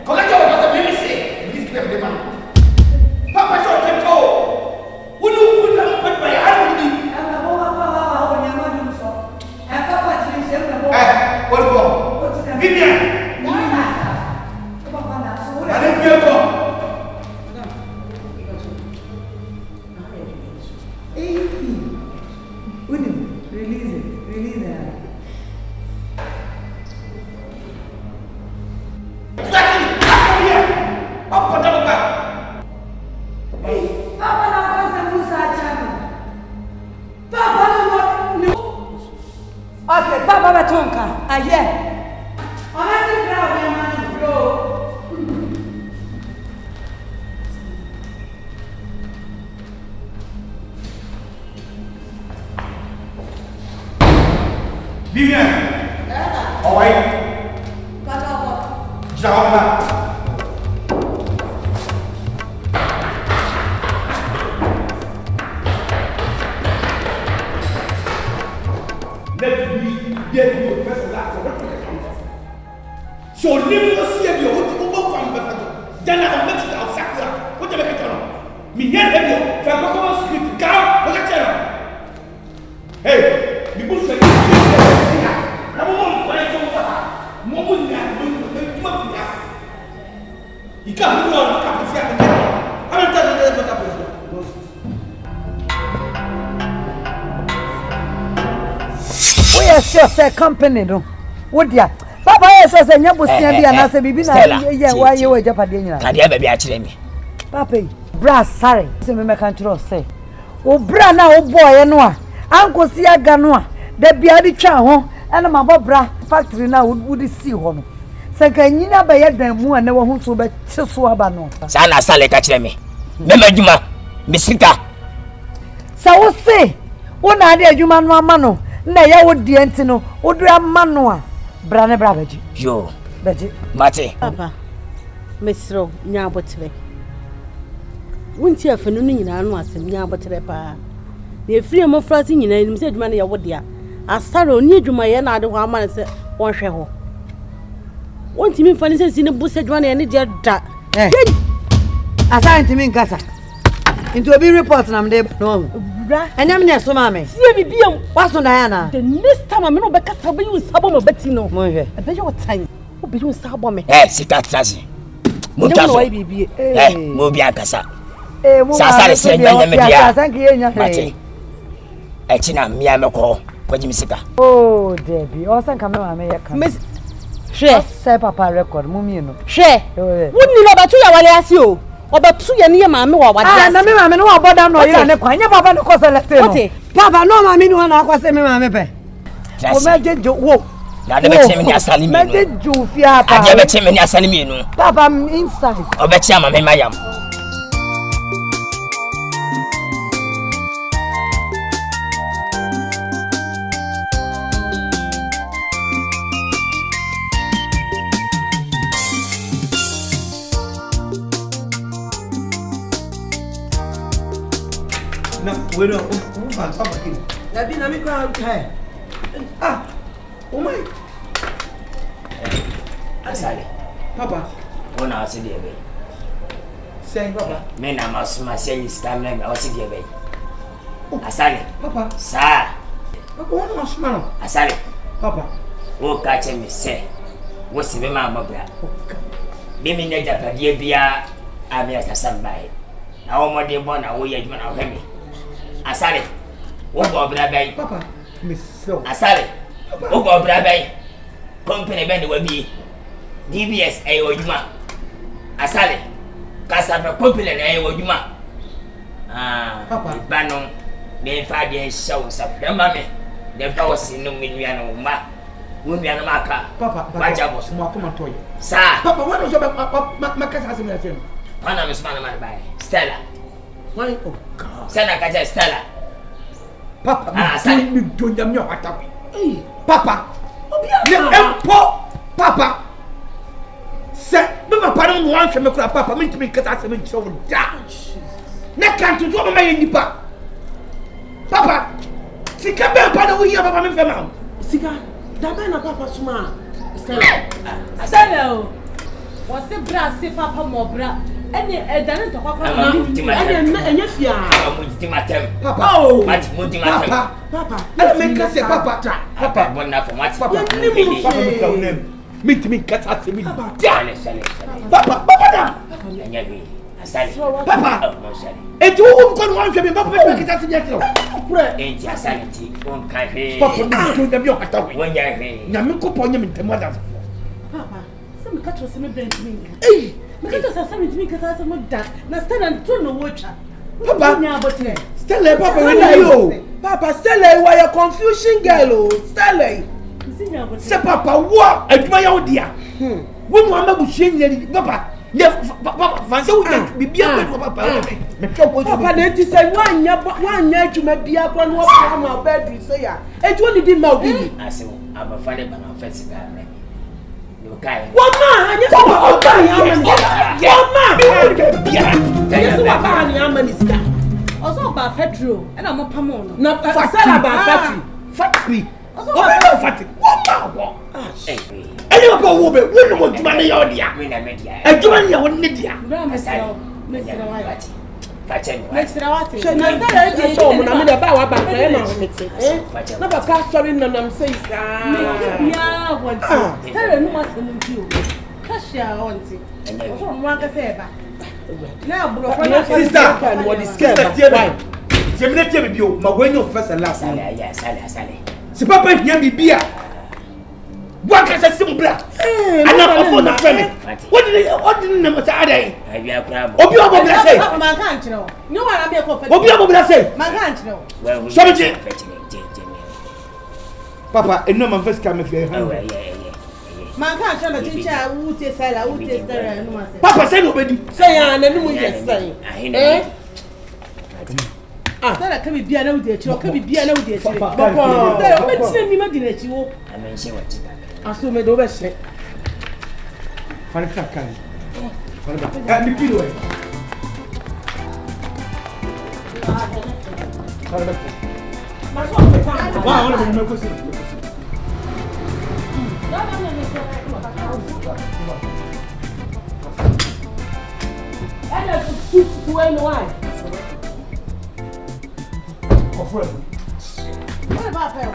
Speaker 1: Collect your what the say. Please give the man. Papa shot him toe. Would you not put my hand with me?
Speaker 5: I'm a papa when you're not so. And papa to him.
Speaker 1: Eh, what go? Vivian.
Speaker 5: Papa na so.
Speaker 1: I didn't feel go.
Speaker 5: Release it. Papa na kwanza Musa chama. Papa no. Okay, Papa batonka. Aye. Onati ground ya mani bro.
Speaker 1: Vivian. All right. Java. Let me get you first of that. So, leave us here. What you go from the then I make it out. What you make it on? Me here baby. Fa ko script ka. O ka chero. Hey, me bu se. Na mo fa ko fa. Mo nya mo nya. Ika mo ka pa sia ka. Ama ta de ka pa.
Speaker 5: We are sure say company no. What dia? Papa yes say nya bosia bia na say bibi na ye wa ye wa AgyaPa De nyina.
Speaker 4: Ka dia ba bia kire me.
Speaker 5: Papa, bra sorry. Say me kan tro say. O bra na o boy no a. Anko si aga no a. Da bia di twa ho. Ena ma bra factory na would see ho no. Say kan nyina ba ye dan mu a na wo ho so ba so aba no.
Speaker 4: Sa na sale ka kire me. Me madwuma, me sika.
Speaker 5: Sa wo say, wo na ade adwuma no ama no. Na ya wo die enti no, wo do ama no a. Bra ne bra baji.
Speaker 4: Yo.
Speaker 5: Baji.
Speaker 4: Mate.
Speaker 7: Papa. Mesro nya abotre. Wonti afanu no nyina no asem nya abotre pa. Na efiri mo frase nyina nim se adwuma na ya wo dia. Asara oni adwuma ye na ade ho ama ne se won hwe ho. Wonti mi fani se sine bu se adwuma na ye ne dia da.
Speaker 5: Asante min kasa. Into obi report na mde no. Bra. Anyam ne so ma me.
Speaker 7: Sie bibiam.
Speaker 5: Waso da ya na.
Speaker 7: The next time me no be kasa be you sabo mo beti no.
Speaker 5: Mo hwe.
Speaker 7: E be yo tan. O be you sabo me.
Speaker 4: Sika trase. Mo taso. Mo bia kasa.
Speaker 5: Mo
Speaker 4: sasa se nya me dia.
Speaker 5: Sasa nke ye nya.
Speaker 4: Mate. China mia me ko. Kwaji misika.
Speaker 5: Oh, Debbie. O san ka me ma me ye ka.
Speaker 7: Miss She.
Speaker 5: Say papa record mu mi no.
Speaker 7: She. Wonni no batu ya wale ase o. Obatu ya ne ma me wa wade ase.
Speaker 5: Na me ma me no oboda no ye ne kwa. Nya papa no ko select no. Papa no ma me no na akwa se me ma me pe. O me jejo wo.
Speaker 4: Na de beche me ni asali mi no.
Speaker 5: Me jejo fi apa.
Speaker 4: Ade beche me ni asali mi no.
Speaker 5: Papa inside.
Speaker 4: Obeche ama me mayam.
Speaker 1: Wait up, Papa.
Speaker 3: Na mi kwa kai. Oh my.
Speaker 4: Asali.
Speaker 1: Papa.
Speaker 4: Ona asidi ebe.
Speaker 1: Say Papa.
Speaker 4: Me na masuma seli stamina me asidi ebe. Asali.
Speaker 1: Papa.
Speaker 4: Sa.
Speaker 1: Papa, wona masuma no.
Speaker 4: Asali.
Speaker 1: Papa.
Speaker 4: Wo ka che me se. Wo si me ma mabra. Bi mi na AgyaPa De bia ami asasambai. Na wo mo de bo na wo ye adwuma na wo me. Asale. Wo go bra bai.
Speaker 1: Papa, so.
Speaker 4: Asale. Wo go bra bai. Company be de wabi. DBS ay ojuma. Asale. Kasa be company na ay ojuma.
Speaker 1: Papa.
Speaker 4: Banon me fa de show sa dama me. De fa wasi no me nua no ma. Wo nua no maka.
Speaker 1: Papa,
Speaker 4: waja boss.
Speaker 1: Mo akoma toy.
Speaker 4: Sa.
Speaker 1: Papa, wona so makasa asem na tem.
Speaker 4: Pana me smana man bai. Stella.
Speaker 1: Why? Oh God.
Speaker 4: Sana kaja Stella.
Speaker 1: Papa,
Speaker 4: Asale.
Speaker 1: Me do nyam yo atapi. Papa. Ne empo. Papa. Se me papa no mo anhwe me kura papa me ntimi kata asem ncho wo da. Ne kan to so ma ye nipa. Papa. Sika be pa no wo yi papa me fema.
Speaker 3: Sika. Da be na papa suma. Stella.
Speaker 7: Asale o. Wo se bra se papa mo bra. Ene edane to kwakwa na
Speaker 3: enye fia
Speaker 4: mo timatem
Speaker 1: Papa
Speaker 4: oh mati mo timatem
Speaker 3: papa
Speaker 1: ala me ka se papa
Speaker 4: papa bonna fo mati
Speaker 1: papa me ka unem me kata se mi
Speaker 4: sale
Speaker 1: papa da
Speaker 4: anya bi asali
Speaker 1: papa
Speaker 4: no sale
Speaker 1: eti wo ko no anhwe me papa me kata se nyatro
Speaker 4: pure enti asali ti on ka he
Speaker 1: papa me do dem yo kata we
Speaker 4: wonya he
Speaker 1: nya me ko ponye me ntemo da
Speaker 7: papa se me ka tro se me brand me because I said to me because I said that na stand and turn no watch.
Speaker 1: Papa,
Speaker 3: Stella, Papa, you. Papa, Stella, why a confusion girl? Stella.
Speaker 1: Se papa wa aduma ya odia. Wonu amba bushen ye papa. Ye papa fanse wo bibia ko papa. Me twa ko
Speaker 3: papa na ti say wanya aduma bia ko no wa ma bedroom say ya. Eju oni di ma obi.
Speaker 4: Ase aba fane bana fence ga me.
Speaker 3: Wama, anya so oba ya amani. Wama. Yes wa ba ni amani ska.
Speaker 7: Oso ba fedro, e na mo pamo no.
Speaker 3: Na sala ba
Speaker 1: factory. Oso ba factory. Wama wo. Any of wo be, wo no mo duma na ya odia.
Speaker 4: We na media.
Speaker 1: Aduma ya wo ne dia.
Speaker 7: Bra me say, me say why. Mesra what?
Speaker 3: Na Stella dey show mo na me dey buy wa bank na ma mete. Na papa sorry na nam say
Speaker 7: Yeah, what? Stella no must know you. Kashia auntie. So mo aka say ba. Na bro,
Speaker 3: sister can what is care. Why?
Speaker 1: Jemine tie bi o, ma gwenyo first and last.
Speaker 4: Sale.
Speaker 1: Si papa hia bibia. Wa ka se simbra. Ana ofo na frame. What did na mata adai?
Speaker 4: Abia kura.
Speaker 1: Obi obo bla say.
Speaker 7: Man kan kire o. Ni wa na be ko fe.
Speaker 1: Obi obo bla say.
Speaker 7: Man kan kire o.
Speaker 4: Well,
Speaker 1: so je. Papa, eno man first come here.
Speaker 7: Man kan kire na tincha ute sala ute stara no ma say.
Speaker 1: Papa say no bedi.
Speaker 3: Say ya na mu yes say.
Speaker 7: Stella ka bibia na udi echi o ka bibia na udi echi. Papa, Stella o be tine ni ma di na echi wo.
Speaker 4: Amenshi wati.
Speaker 3: Aso me do be hye.
Speaker 1: Fani crack kan. Mi kilo e.
Speaker 3: Ma so pe fa.
Speaker 1: Wa wala me ko si.
Speaker 7: Ela tu no why?
Speaker 1: Ofre.
Speaker 7: What about her?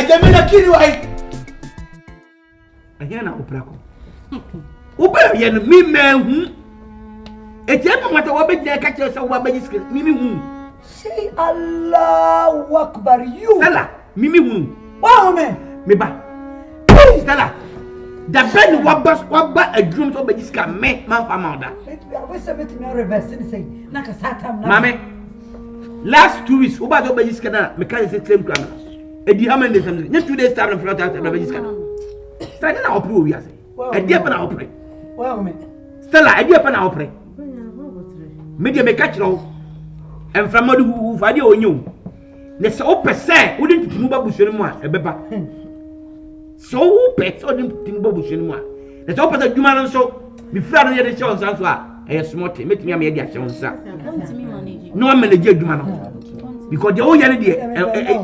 Speaker 1: Jamila kiri wai. Ayana opra ko. Oba ye no mi mehu. Etiema mata wo be gina ka kire so wo ba jiske mimi hu.
Speaker 5: Say Allahu Akbar you.
Speaker 1: Stella, mimi hu.
Speaker 5: Wa me.
Speaker 1: Me ba. Stella. Da ben waba adrum so be jiska me man fa ma oda.
Speaker 5: We say me to reverse say na ka satam na.
Speaker 1: Mame. Last 2 weeks oba so be jiska na me ka say same kwana. Edi amende something. Next 2 days time na flota na be jiska. Stella na opre o wiase. Edi apa na opre.
Speaker 5: Wa me.
Speaker 1: Stella edi apa na opre. Me de me ka kiro. Enframadu hu fa de onyo. Ne se o pese wo de tutumu ba busuo mu a ebeba. So wo pese o de tutumu ba busuo mu a. Ne se o pese djuma no so mi fra no ye de che onsa so a e smart metimi am ye de a che onsa. No am manage djuma no. Because the whole year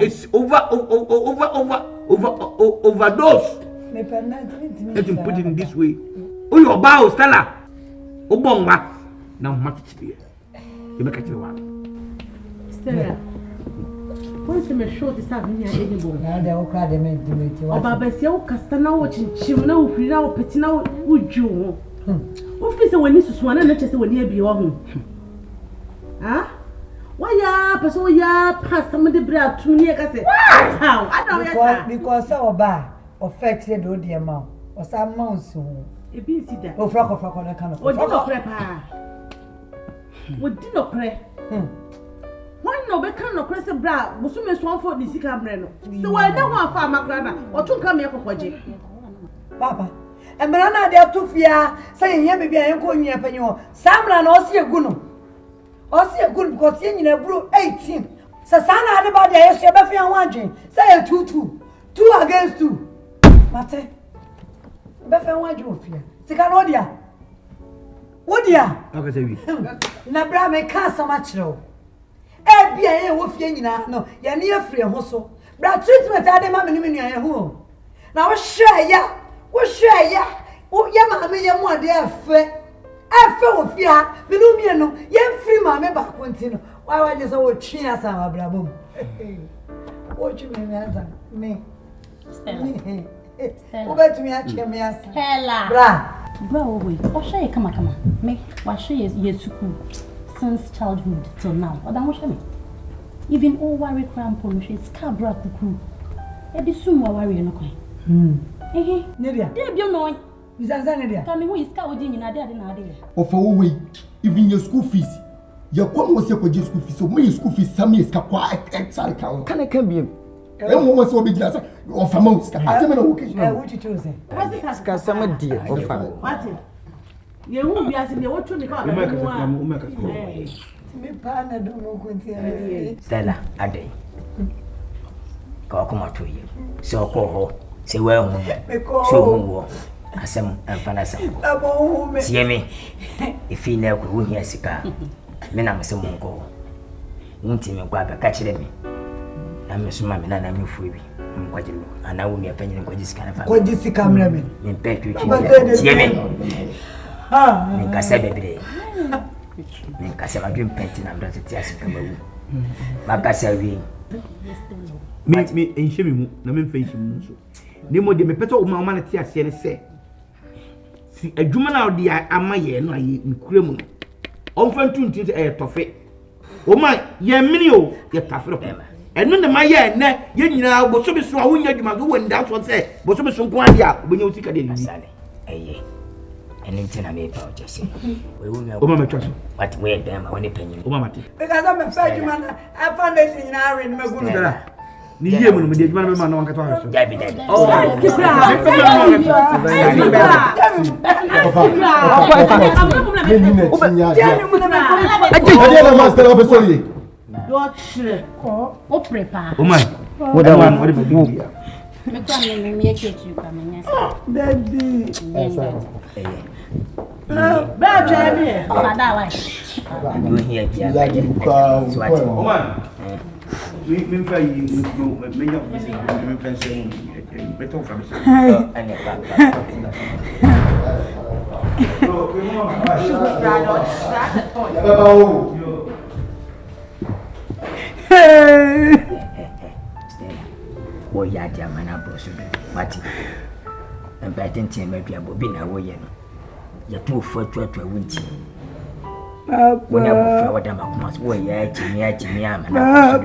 Speaker 1: is overdose. Let him put it in this way. Oh, your bow, Stella. Oh, bonga. Now, much spear. You make it one.
Speaker 7: Stella. Once you show this happening here, anymore.
Speaker 5: Now they all cry them into it.
Speaker 7: Oh, Baba, see, oh, Castana watching Chimna, Frida, Petina, would you? What is the one is one and just when you be home? Ah? Why ya person ya pass some of the bread to me? I say, how? I don't
Speaker 5: because our bar affected all the amount or some months.
Speaker 7: A busy that.
Speaker 5: Oh, frock on a kind of.
Speaker 7: What did not prepare? What did not pray? Why no be can no crest bra? Musume swan for the sikamre no. So why don't want farm grana or to come here for kwaje?
Speaker 5: Papa. And brana there to fear saying here be a ko nyi apanyo. Samra na osi eguno. Osi egun because yen na bro 18. Sasana ade ba there yeso be fian wadwen. Say 2-2. 2 against 2. Mate. Be fian wadwen ofia. Sika no dia. Wodia.
Speaker 1: Okay, say we.
Speaker 5: Na bra me ka sama kire. E bia ye wo fie nyina no. Ye ne afre ho so. Bra treatment ade ma me ni nua ye ho. Na wo hwe ya. Wo hwe ya. Wo ye ma me ye mu ade afe. Afe wo fia. Me no mie no. Ye mfiri ma me ba kontino. Why wa je so wo twi asa ma bra bom. Wo twi me asa. Me.
Speaker 2: Stella.
Speaker 5: Wo bet me a twi me asa.
Speaker 2: Stella.
Speaker 5: Bra.
Speaker 2: Bro, wait. What show you? Come on. Me. What show you? School since childhood till now. What that show me? Even all worry cramp on she scabra kuku. E di sumo worry no kwan.
Speaker 5: Nedia.
Speaker 2: Dey bi no.
Speaker 5: Izanza nedia.
Speaker 2: Come who is ka odi nyina dey na dey.
Speaker 9: Of our way, even your school fees. Your come was your school fees. So my school fees some is kwa extra account. Can I come be? And was so big of amounts. I say no occasion.
Speaker 5: What you choose?
Speaker 7: What is that?
Speaker 9: Customer dear of family.
Speaker 7: What? You won't be asking me what to make.
Speaker 5: Me pana do mo kunti.
Speaker 4: Stella, ade. Ka kuma to yi. So ko ho, se we hu. So hu wo. Asem amfana asem.
Speaker 5: Abo hu me.
Speaker 4: Tie me. Ifi na ko hu hia sika. Me na me se mo ko. Nti me kwa be ka kire me. I'm so mammy, and I'm free. I'm quite low, and I will be a penny and quite this kind of
Speaker 5: what did you come
Speaker 4: in pet you. I said every day. I said, I dream painting, I'm not a tears in Cameroon. Macassavi. Make me in shimmy, no mean face you. Nemo de me peto my humanity as you say. See a woman out there, am my year, no, in criminal. Often 20 a toffee. Oh my, ye minio, ye tough. And when the my year, you know, but so be so when you go and that's what say, but so be so quandia when you think I didn't say. Aye. Anything I may power just say. We will know. But wait, them, I want a penny.
Speaker 5: Because I'm a fat man, I found it in our in my good.
Speaker 1: Ni yie mu no me man man wan kato aso.
Speaker 4: Dabi dabi.
Speaker 1: Oh. Min fa yi no me nya min fa se me to fa me se ani ba so we mo ma ba ya ba o wo ya dia mana bro so mati en ba tintin me bia bo bi na wo ye no ya to fo to wunti when you go for them up wo ya jimi ama na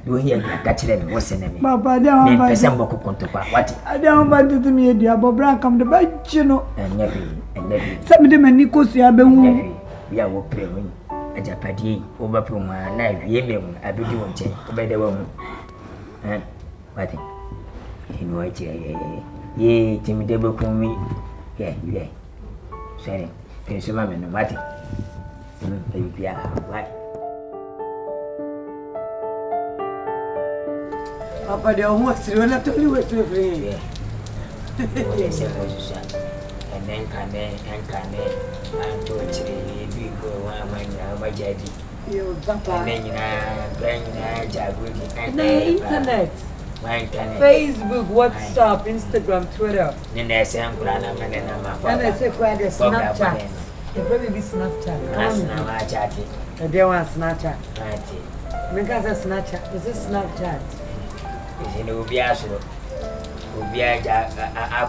Speaker 1: do here na ka kire me wo se na me
Speaker 5: papa dia wa ba
Speaker 4: pese mboko konto kwa wati
Speaker 5: dia wa ba tutu mi edia bo bra kam de ba chino
Speaker 4: enya bi
Speaker 5: se me de mani ko su abe hu
Speaker 4: ya wo pre hu AgyaPa De wo ba pre ma na wie me hu abedi wo nche wo be de wo hu wati inu wa che ye timi de bo mi ye sere penso ma me no wati
Speaker 5: Papa dia umur serius nak tu liwat tu free.
Speaker 4: And then I'm to actually be go one jadi.
Speaker 5: Yo papa.
Speaker 4: And then jago
Speaker 5: internet. Facebook, WhatsApp, Instagram, Twitter.
Speaker 4: Then there's some grana man and my
Speaker 5: and I say Snapchat. The baby Snapchat.
Speaker 4: Snapchat.
Speaker 5: They want Snapchat. Because of Snapchat. Is it Snapchat?
Speaker 4: Is it Ubiaso? Ubia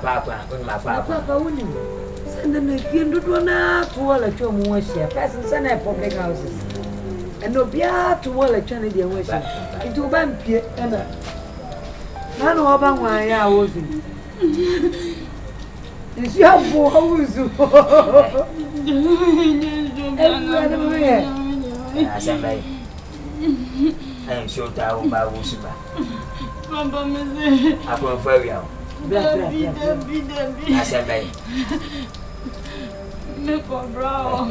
Speaker 4: Papa, my papa, wouldn't send them if you do not to all at your worship. First and send public houses. And Ubia to all at Trinity worship. Into Bampia. None of them why I was. Is your boy? I am sure that I will buy Wusuba. I will ferry out. I said,
Speaker 10: make a brow.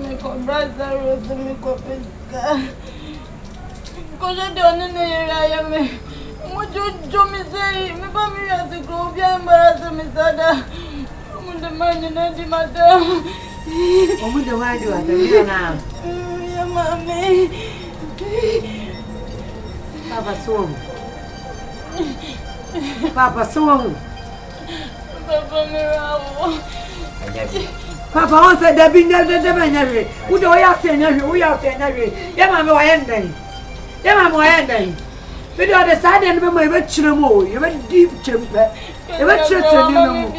Speaker 10: Make a brother, make a pesca. Because I don't know I am. What you say? Me family has a group, you embarrass me, Sada. The man in the matter.
Speaker 5: Oh, with the why do I do now?
Speaker 10: Yeah, mommy.
Speaker 5: Papa swung. Papa swung.
Speaker 10: Papa Mirao.
Speaker 5: Papa wants a Debbie never. Who do I have to know? We have to know. Yeah, Mamma, ending. Yeah, Mamma, ending. But on the side and my vegetable more, you went deep temper. You went church and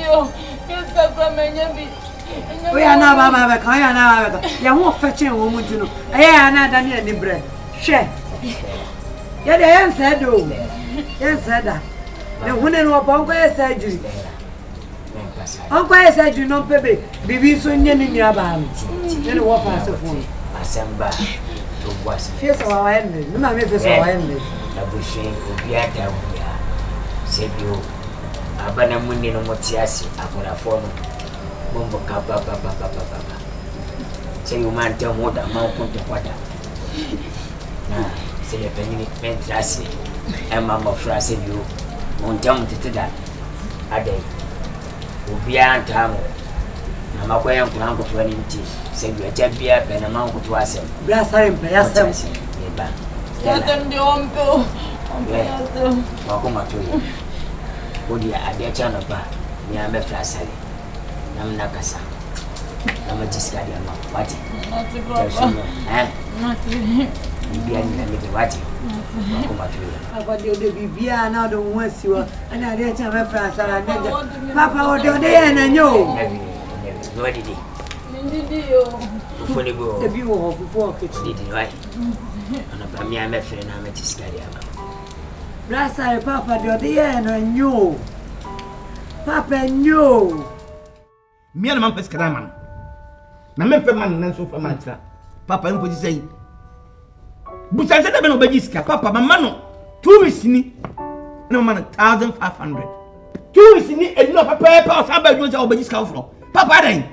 Speaker 5: we are now, Mamma, I am now. You won't fetch a woman to know. I am not done any bread. Share. Yeah, the answer, though. Yes, that. The woman who Uncle surgery. Uncle said, you know, baby, baby, so near in your band. Then walk past the phone.
Speaker 4: Assemble to was
Speaker 5: Face our end. No, my face our end.
Speaker 4: Abushing Ubiata, said you. Abana Mundi no Motiasi, upon a form. Bumbo Papa. Say you man tell more than Mount Water. Now, say a penny mentrasi, and Mamma Frasi you won't tell me to that. A day. Ubia Tamo. Namakwaya Uncle 20, said you a champion and a monk to us.
Speaker 5: Bless him, bless him.
Speaker 10: Them the uncle.
Speaker 4: Welcome to you. Oh dear, I get channel back. Me am a flashy. I'm Nakasa. I'm a discarded. What?
Speaker 10: Not to go. Not to
Speaker 4: be a what?
Speaker 5: About the baby, now the ones you are, and I didn't have a friend. Papa, what do they and you?
Speaker 4: What did he?
Speaker 5: The view of before kitchen.
Speaker 4: Did he right? And I'm a friend, I'm a discarded.
Speaker 5: Rasa, Papa, do they and you? Papa, you.
Speaker 1: Me and my first man. Na me fe man nan so fa man tra. Papa nko ji say. Busa se da be no be jiska. Papa mama no 2 weeks ni. Na mama 1500. 2 weeks ni e no papa o sa ba ju say o be jiska fro. Papa den.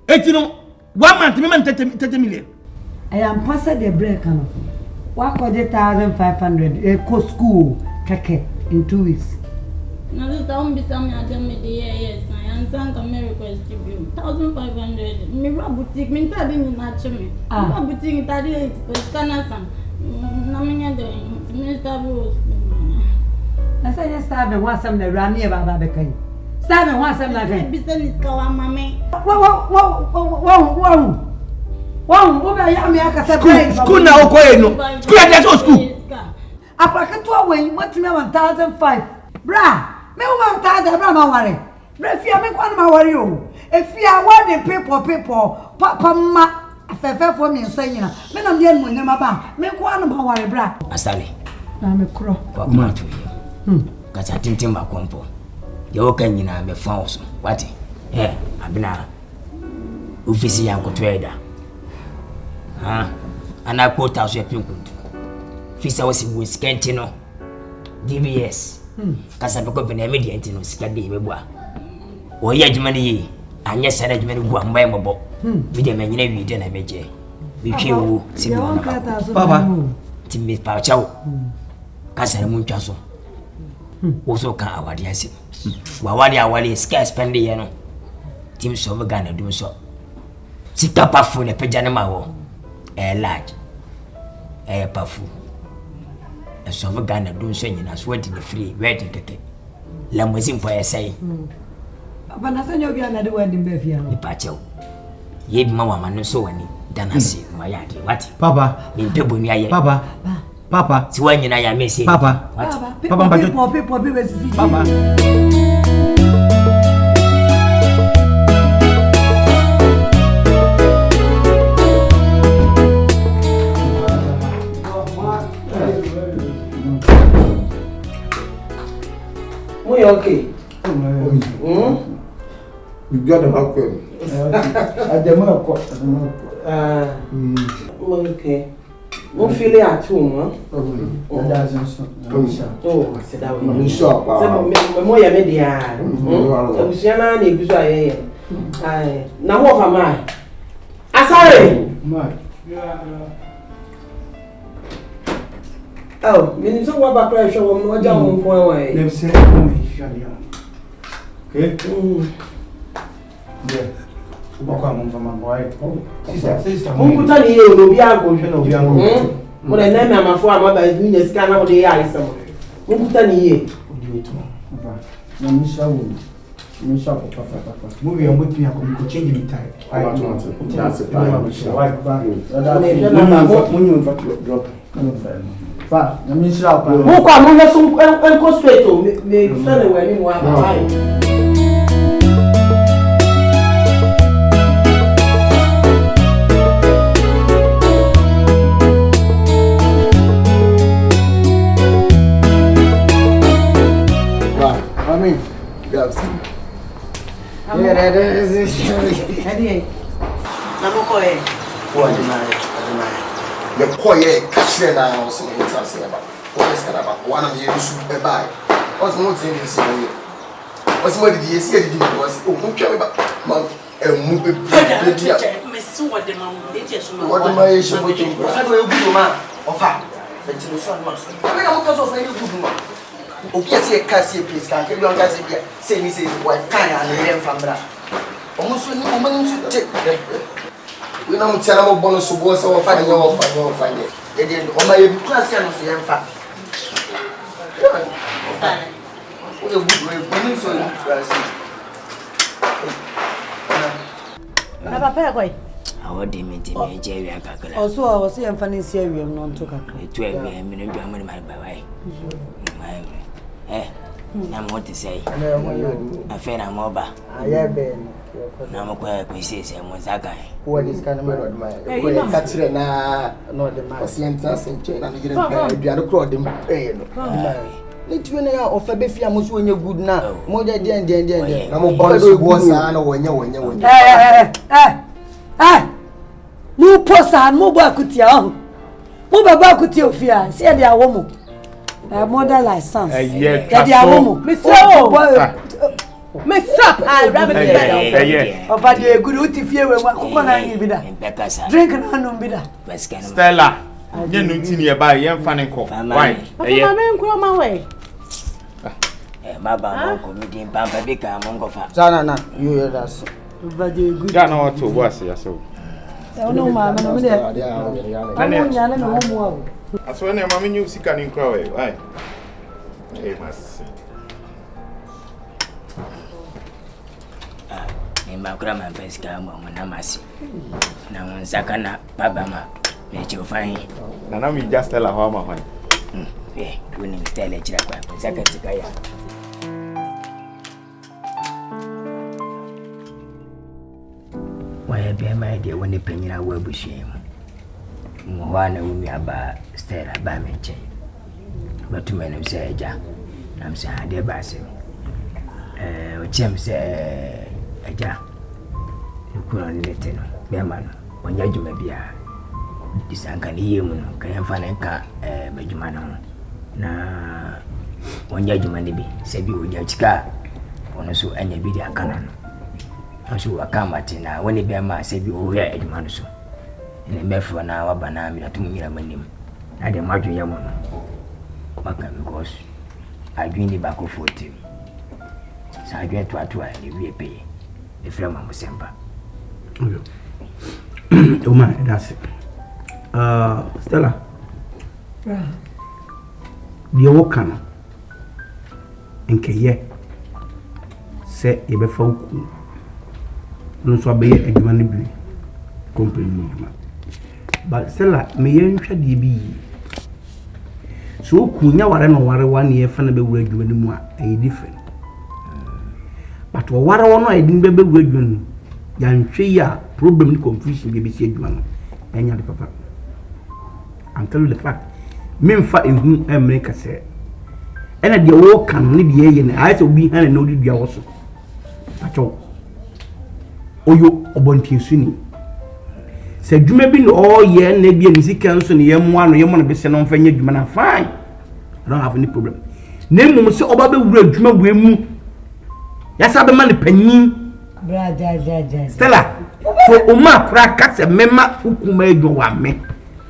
Speaker 1: Etino 1 month me man 30 million.
Speaker 5: I am past the break no. Wa ko je 1500 e ko school keke in 2 weeks.
Speaker 10: No, this don't be some yes. I sent a request to you. 1,500. Mirror boutique, me telling me. Boutique, 38 because Canasa. Namina doing Mr. Bruce.
Speaker 5: I said, yes, I want some that ran near Baba Becay. Stab want some like that.
Speaker 10: Business go on, mammy.
Speaker 5: Whoa,
Speaker 1: school now, school at school.
Speaker 5: I packet to away, what me 1,500. Bra, me woman tired of my worry. If you make one my worry, if you are one people, Papa ma, I for me and saying, men of young when my back, make one of my worry, bra.
Speaker 4: Asali,
Speaker 5: I'm a crow.
Speaker 4: Come to you. Because I didn't think my compo. You're can you know, me found what? Eh, I've been a officer and trader. And I quote out your people. Fisa was in Wiscantino, DBS. Kasa peko bena immediate no sika de mebua wo ye adwuma ne yi anya sare adwuma ne gua mba embo bi de manyina wi de na meje bi twe wo sibi ona
Speaker 1: papa
Speaker 4: timi pa chawo kasa mu ntwa so wo so ka awade ase wa awale sika spend ye no tim so me Ghana dum so sika pafu ne peja ne ma wo large pafu so of Ghana don't say in as wedding free wedding keke la mwezi mpo ya sai
Speaker 5: papa na sanyo bia na de wedding be fia
Speaker 4: ni pacho ye bi mama no so wani danasi no ya de what
Speaker 1: papa
Speaker 4: ni mpebo ni aye
Speaker 1: papa
Speaker 4: si wanyi na ya mesi
Speaker 1: papa
Speaker 5: people be sisi
Speaker 1: papa
Speaker 3: Okay.
Speaker 9: You got them up there.
Speaker 3: Okay. Won't feel it at home, huh?
Speaker 9: Oh,
Speaker 3: I said that
Speaker 9: I'm sure.
Speaker 3: More media. I was young and now what am I? Oh, meaning so what about pressure on what down point?
Speaker 1: Them say, okay? Yeah. Sister,
Speaker 3: Munkutani ye no bianco, no bianco. When I name my father by doing a scan of the eyes. Munkutani ye.
Speaker 1: Movie and with me, I'm going to change me time.
Speaker 9: That's it.
Speaker 3: Who come and go straight to me? Anyway, meanwhile,
Speaker 9: the quiet cashier now, so it's about what is about one of you should buy. What's more than this? What's more did you see? It was okay about and move it. What am I issue with you? I will be a man of fact. But you son must. I mean, I'm also saying you good man. Okay, see a cashier, please. Can't you on cashier? Say, me say, what kind and from that. Almost no woman should take. We na mutiana mo bonus so bo so fa nya wo fa nya. Ye de o ma ye bi class ya no so ye mfa. O ye good way bonus so ye class.
Speaker 7: Na papa ko yi.
Speaker 4: Awo de me ti me je wi akakala.
Speaker 5: Oso a wo se ye mfa ne si awiem no nto kakra.
Speaker 4: Etu awi me no dwa mo ne ma ba wai. Na mo ti say. Afa na mo ba.
Speaker 6: Aye be.
Speaker 4: Na mo kwa se mo zaga.
Speaker 9: What is kind of murder my catch na no the man sienta senche na ngire aduane kro dem eh no ni tuwe na ya ofa be fia mo so onye good na mo je den na mo bon so bo sa na wonya
Speaker 5: mu posa mo bo akutia o mo baba akutia ofia se de awo mo model license
Speaker 1: ye
Speaker 5: de awo mo
Speaker 7: me so me stop I rabbit
Speaker 5: over the good uti fie we ko na yin bi da drink na no bi da
Speaker 1: Stella ye no ntini e ba ye mfa ne nko why
Speaker 7: papa me nko ma we
Speaker 4: ma ba mo ko mi din pampa bi ka mo ngofa
Speaker 9: sana na you hear that
Speaker 5: over the good
Speaker 1: ya na to bo ase ya so
Speaker 5: no ma no me de na nya na no mo awo
Speaker 1: aso na ma me nyu sika ni nkra we why mas
Speaker 4: ma kura ma peska mo na masi na nsaka na baba ma me che ofan
Speaker 1: na mi just tell her how ma hwan
Speaker 4: woni tell e chira kwa nsaka tika ya waya be ma de woni penyira wa bushie mo wana wumi aba stera ba me che batuma no se eja nam se ade ba se o chem se eja kuna nilete no bema no wanya juma bia disanka ni yemu no kan fa na nka bajuma no na wanya juma ni bi se bi onya chika ono so anya bi di akana no so akamati na woni bema se bi o ya ejuma no so ene mefo na waba na mi atumu mira manim na de madwo yemu no maka because adwini ba ko 40 sa adwen to ato a ni wie pe e frama mo semba
Speaker 1: Oma, that's it. Stella. The Okana. Nke say e be fa oku. No so be adwuma ne bi. Company no. But Stella, me ye nhwa de bi. So oku nya ware no ware wan ye fa na be wura adwuma ne mu a e different. But ware wono a edin be wura adwuma no. Yanhwe ya problem confusion be si adwuma no. Enya de papa. I'm telling you the fact. Memfa ehu America say. Ena de wo kan ne de ye ne ayese obi han na odi dua wo so. Acho. Oyo obontinsuni. Se adwuma bi no ye na bia ni sika nso ne ye mo ano ye mo no be se no mfa nya adwuma na fine. I don't have any problem. Nemu se oba be wura adwuma bu emu. Ya sabe ma ne panyin.
Speaker 5: Bra ja.
Speaker 1: Stella. So Oma kura kase mema hukuma edwo wa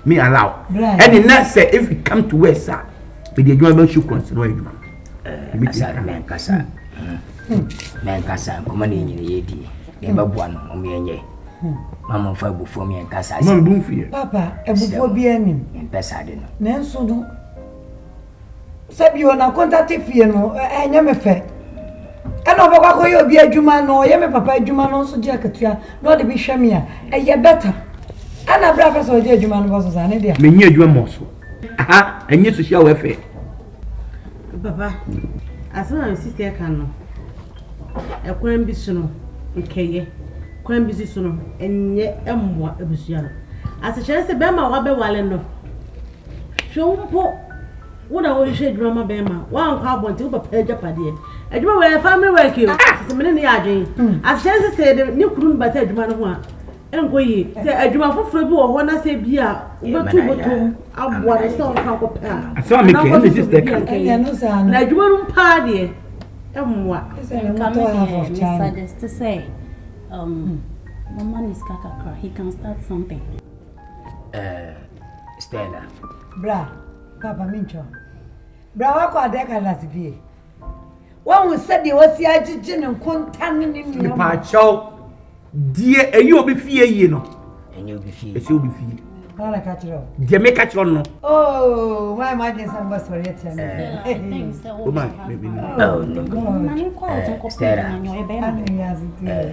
Speaker 1: me allow. And na say if we come to west sir, we dey edwo ba should consider edwo.
Speaker 4: Asa men kasa. Men kasa kuma ne nyine yedi. E ba bua no o me enye. Mama fa bufo me kasa.
Speaker 1: Mama bu mfie.
Speaker 5: Papa, ebufo bi anim.
Speaker 4: Empesa de no.
Speaker 5: Nenso no. Sabi ona contact fie no, enye me fe. Eno be kwa koyo bi adwuma no, ye me papa adwuma no so je akatua. No de bi hwame a, eye better. Ana bra fa so je adwuma no boso sa ne dia.
Speaker 1: Me nyi adwuma mo so. Aha, enye social welfare.
Speaker 7: Papa, asana sister kan no. Ekwan bi so no, nkeye. Kwan bi so no, enye emwa ebusua no. Asechere se be ma wa be wale no. Hwompo wona wo hwe drama be ma wa nkwa abonte wo papa AgyaPa de. Adwuma we family work you. Se me ne adwen. Asechere se de ne kuru mbata adwuma no ho a. Enkoyi se adwuma foforo bi wo ho na se bi a betu botom aboa se on kan ko pa.
Speaker 1: Asa me ke ne sister kan.
Speaker 7: Na adwuma no pa de. Emwa.
Speaker 2: Suggest to say Mama is kakakra. He can start something.
Speaker 4: Stella.
Speaker 5: Bra, Papa Mincho. Bra wako adeka lasivie. Wa said you was ya jijin and contaminating me.
Speaker 1: Pa chow. Dear, you be fear, you know.
Speaker 4: and you'll be free.
Speaker 1: It's you'll be free.
Speaker 5: How I catch you?
Speaker 1: They make catch on no.
Speaker 5: Oh, why am I getting some bus for it?
Speaker 1: Oh my, maybe no.
Speaker 4: Oh, no. Sarah,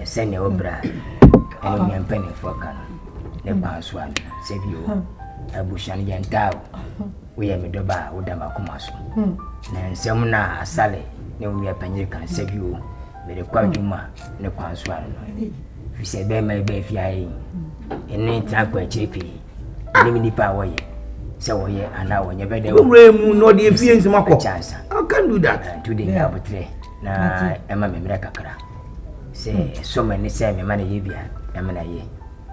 Speaker 4: send your bra and your penny for can. The bounce one, save you. A bush and yantao. We have a doba with them a commerce. And some now, Sally, no, we are penny can save you. With a quadruma, no bounce one. If you say, Bear may be flying. And ain't like a chippy. Any power. So, yeah, and now when you're better,
Speaker 1: no, the feelings of my
Speaker 4: chance.
Speaker 1: I can do that.
Speaker 4: Today, I would say, now, Emma Memrakakara. Say, so many say, my money, Yibia, Emma,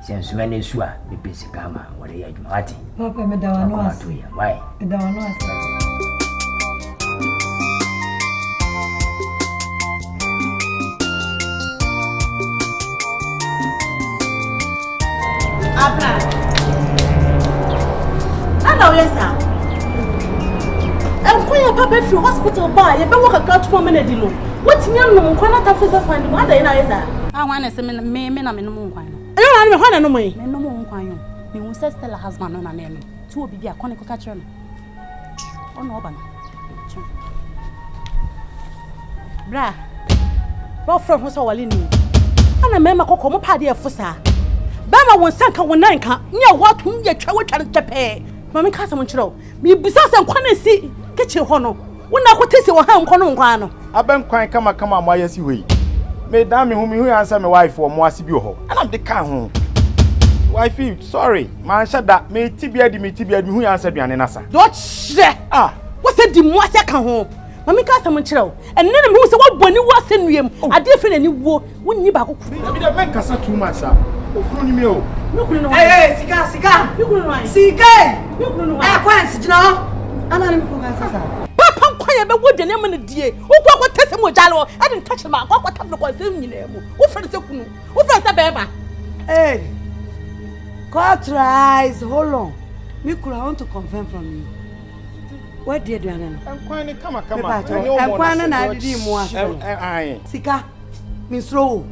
Speaker 4: since many swear, the piece of karma, what are you doing?
Speaker 5: Papa, Madame,
Speaker 4: why?
Speaker 7: Hello, yes, sir. I'm going to Papa through hospital bar. You better walk a car 2 minutes. What's your name? Can I have to find what I know?
Speaker 2: I want to say, me, I'm in the moon.
Speaker 7: I don't know how to know me.
Speaker 2: No more, me who says tell a husband on a name. 2 will be a conical catcher. Oh, no, Bra, Bob from who's all in you. And a member of Coco Paddy of Fossa. Bama won't sank on 9 near what whom you travel to pay. Mammy Casamonchero, me besides and quantity, get your honor. When I could taste your hand, Cono.
Speaker 1: I've been quite come on my yes way. Madame, whom you answer my wife for more Sibu, and I'm the car home. Wifey, sorry, man, shut that. May Tibia who answered me an answer.
Speaker 7: Don't share. What's the Demoisa come home? Mammy Casamonchero, and then who said what when you was in him, a different and you wouldn't you back.
Speaker 1: I can't too much, sir.
Speaker 5: Hey, cigar.
Speaker 7: Papa, quiet, but what the name of the dear? Who got Tessimo Jallo? I didn't touch him. What happened was in you? Who for the Baba?
Speaker 5: Hey, God tries. Hold on. I want to confirm from you. What did you do?
Speaker 1: I'm quite come on.
Speaker 5: I'm quite an idea. Sika, Miss Rowe.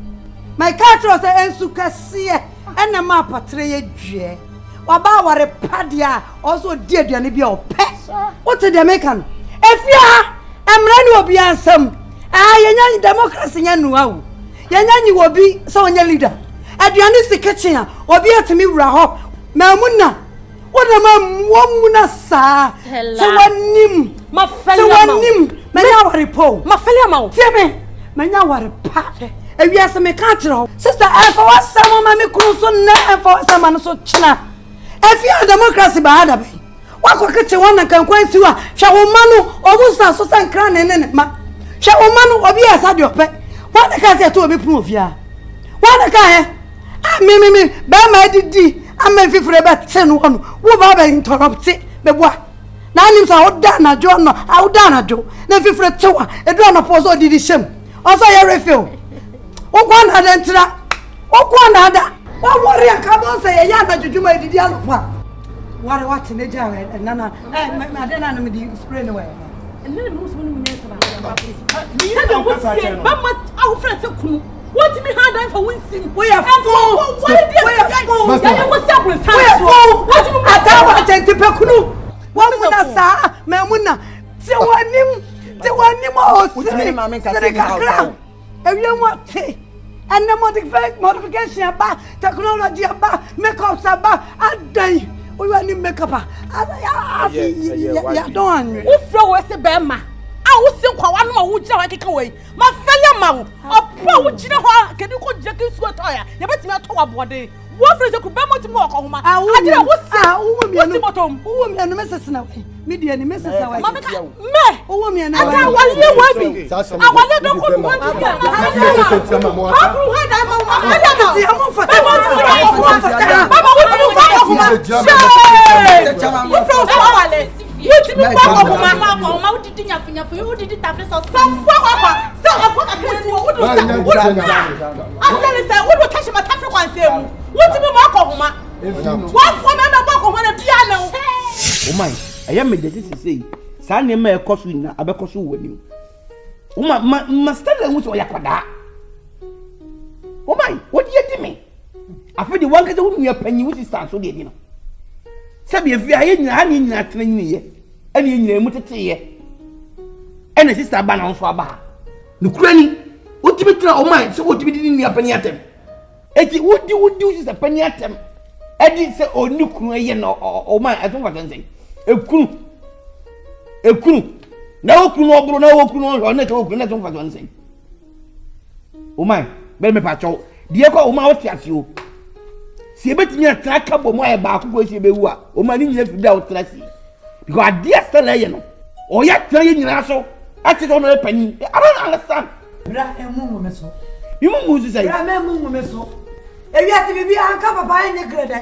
Speaker 5: My catcher was an Sukasia and a map at 3 years. About a padia also did you be your pet. What's the American? If you are, I'm ready to be handsome. I democracy and wow. Yanani will be so on your leader. At the end of the kitchen, or be at me, Raho, Mamuna. What am I, sir? So one nim, my fellow nim, my report, my fellow, Jimmy, my now pat. If you have a catcher, sister, and for us, some mammy cruise on and for someone so china. If you are democracy by other way, what could you want to come quite you? Shall Manu or Musa Susan Cran and Ma? Shall Manu or be as your pet? What the cat to be proof ya? What the car? I mean, by my did I'm a fifth about 10 1. Who Baba interrupt it? The what? Now, names are done a John, out done a Joe. The fifth tower, a drone of also did him. Also, I refill. Oh, one had entered. Oh, one had. What warrior come on say a yard to do my deal? What in the jar and Nana and my dinner with you spray away.
Speaker 7: And then most women about our friends of Kunu. What do you mean hard for wincing? We are full. What did you what's up with time? What do you mean? I Pekunu. What was that, Mamuna? So one him, Mamma can everyone say. And the modification about technology about makeup about and day we want to make up. I don't. Who throw us a bema? I will think one more would you like away. My fellow man, a poor would you know how can you go jacket sweat? You bet me a tower body. What is the Kubama to walk on my? I will be a bottom. Who will be a message now? Media and Mrs. Me, who will be an hour. I want to go one
Speaker 1: I am a decision say, Sandy may cost you now, Abacosu winning. Must tell them which way I could. Oh my, what do you do me? afi de wanka de wo nua panyi wo sister so de bi no sabi efi aye nyina ni nyina tena nyine ene nyina mu tete ye ene sister ba na nso aba no kurani wotimi tena o man so wotimi di nua panyi atem eti wodi sister panyi atem edi se oni kunu ye no o man atom fa tansen ekunu na okunu obro na okunu o na te okunu na atom fa tansen o man be me pa cho die kwa o man o ti asio si ebetimi atra ka bo mo e ba akoko si ebewu a o man ni nyina fi da o tra si because adia stella ye no o ya tra ye nyina so ati so no pani I don't understand
Speaker 5: bra emu me so
Speaker 1: imu mu say
Speaker 5: bra emu me so ewi ati bibi anka papa nye grade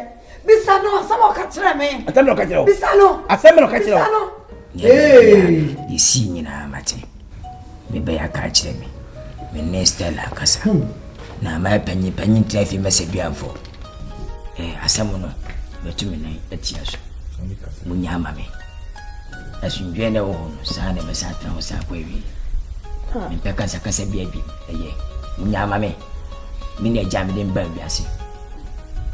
Speaker 5: bisa no asamo ka kire me
Speaker 1: asamo ka kire o
Speaker 5: bisa no
Speaker 1: asamo ka kire o
Speaker 4: ye si nyina mate me be ya ka kire me next stella kasa na ma panyi trafi mesebianfo asamo no betumi nan atia so munya ama me asundwe na wo no sa na be sa tra wo sa kwa wi me peka kasa bia bi munya ama me me ne jam de mba biase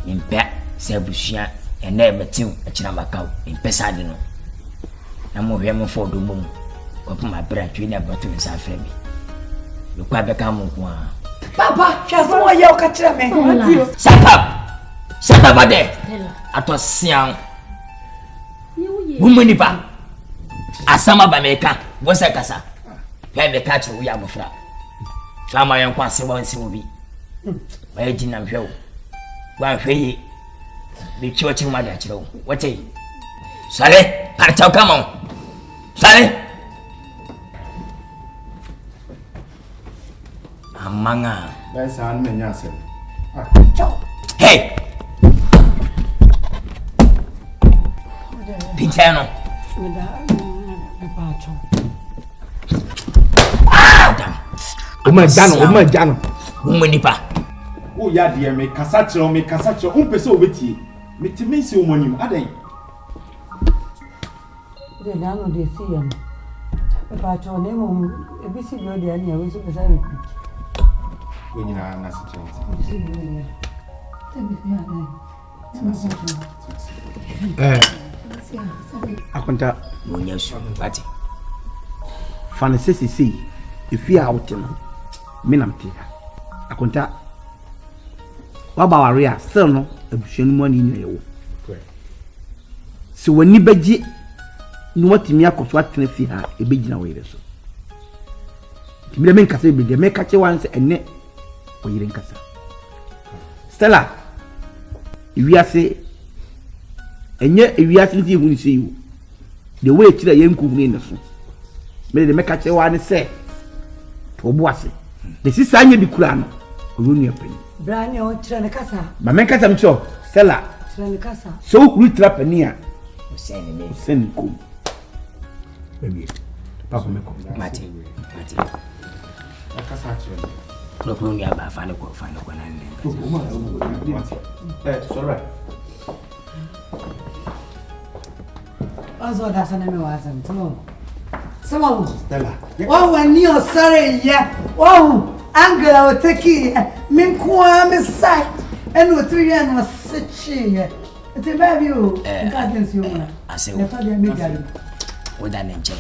Speaker 4: mpe se busia ene metiu akira makaw mpe sa de no na mo hwe mo fo do mum ko puma bra twi na batu sa afre bi me kwa be ka mo ko
Speaker 5: papa chaso wo ye o ka kire me
Speaker 4: shut up ade atosian bumuni ba asama ba meka bosa kasa hwe me ka kire wo ya mofra sama yan kwa se won se wo bi ba ye jinam hwe wo ba hwe yi bi chiwo chima da kire wo wote sale parchao kama sale amanga
Speaker 1: that's an me nyase
Speaker 4: hey Pinchano
Speaker 1: Oma jano
Speaker 4: umenipa
Speaker 1: o ya de me kasa kire umpese obetie metime nsi omonim adan
Speaker 5: de nano de si yam pa cho ne mo ebisi bi o de ani awe so pesa repeat
Speaker 1: we nyina na situation akonta
Speaker 4: munyasu bati
Speaker 1: fanesesi ifi out no minamte akonta waba waria still no abushanu mo ni nyewo so wani baji ni watimi akoso atena fi ha ebegina were so timile men kasa ebege me kache wanse enne oyire nkasa Stella iwiase enye iwiase nti ehunu se yiwo the way kira yenku hunu ne so me de me kache wane se to boase the sisa anye bi kura no oyunu apani
Speaker 5: brani o kira ne kasa
Speaker 1: ba men kasa mcho Stella
Speaker 5: kira ne kasa
Speaker 1: so kuru trapani a
Speaker 4: sen
Speaker 1: ko baby papa me ko
Speaker 4: mate
Speaker 1: akasa kire
Speaker 4: Kuro ni aba fa ne ko na ne.
Speaker 1: Sorry.
Speaker 5: Azo da sana me wasan tumo. Sama
Speaker 1: Stella.
Speaker 5: Wa wani o sare ya. Wa angela o teki min kwa me sai. Eno tiri ya no sechi ya. Ete baby o. Ka den si o ma.
Speaker 4: Ase
Speaker 5: o. Ne fa dia me gari.
Speaker 4: O da ne nche.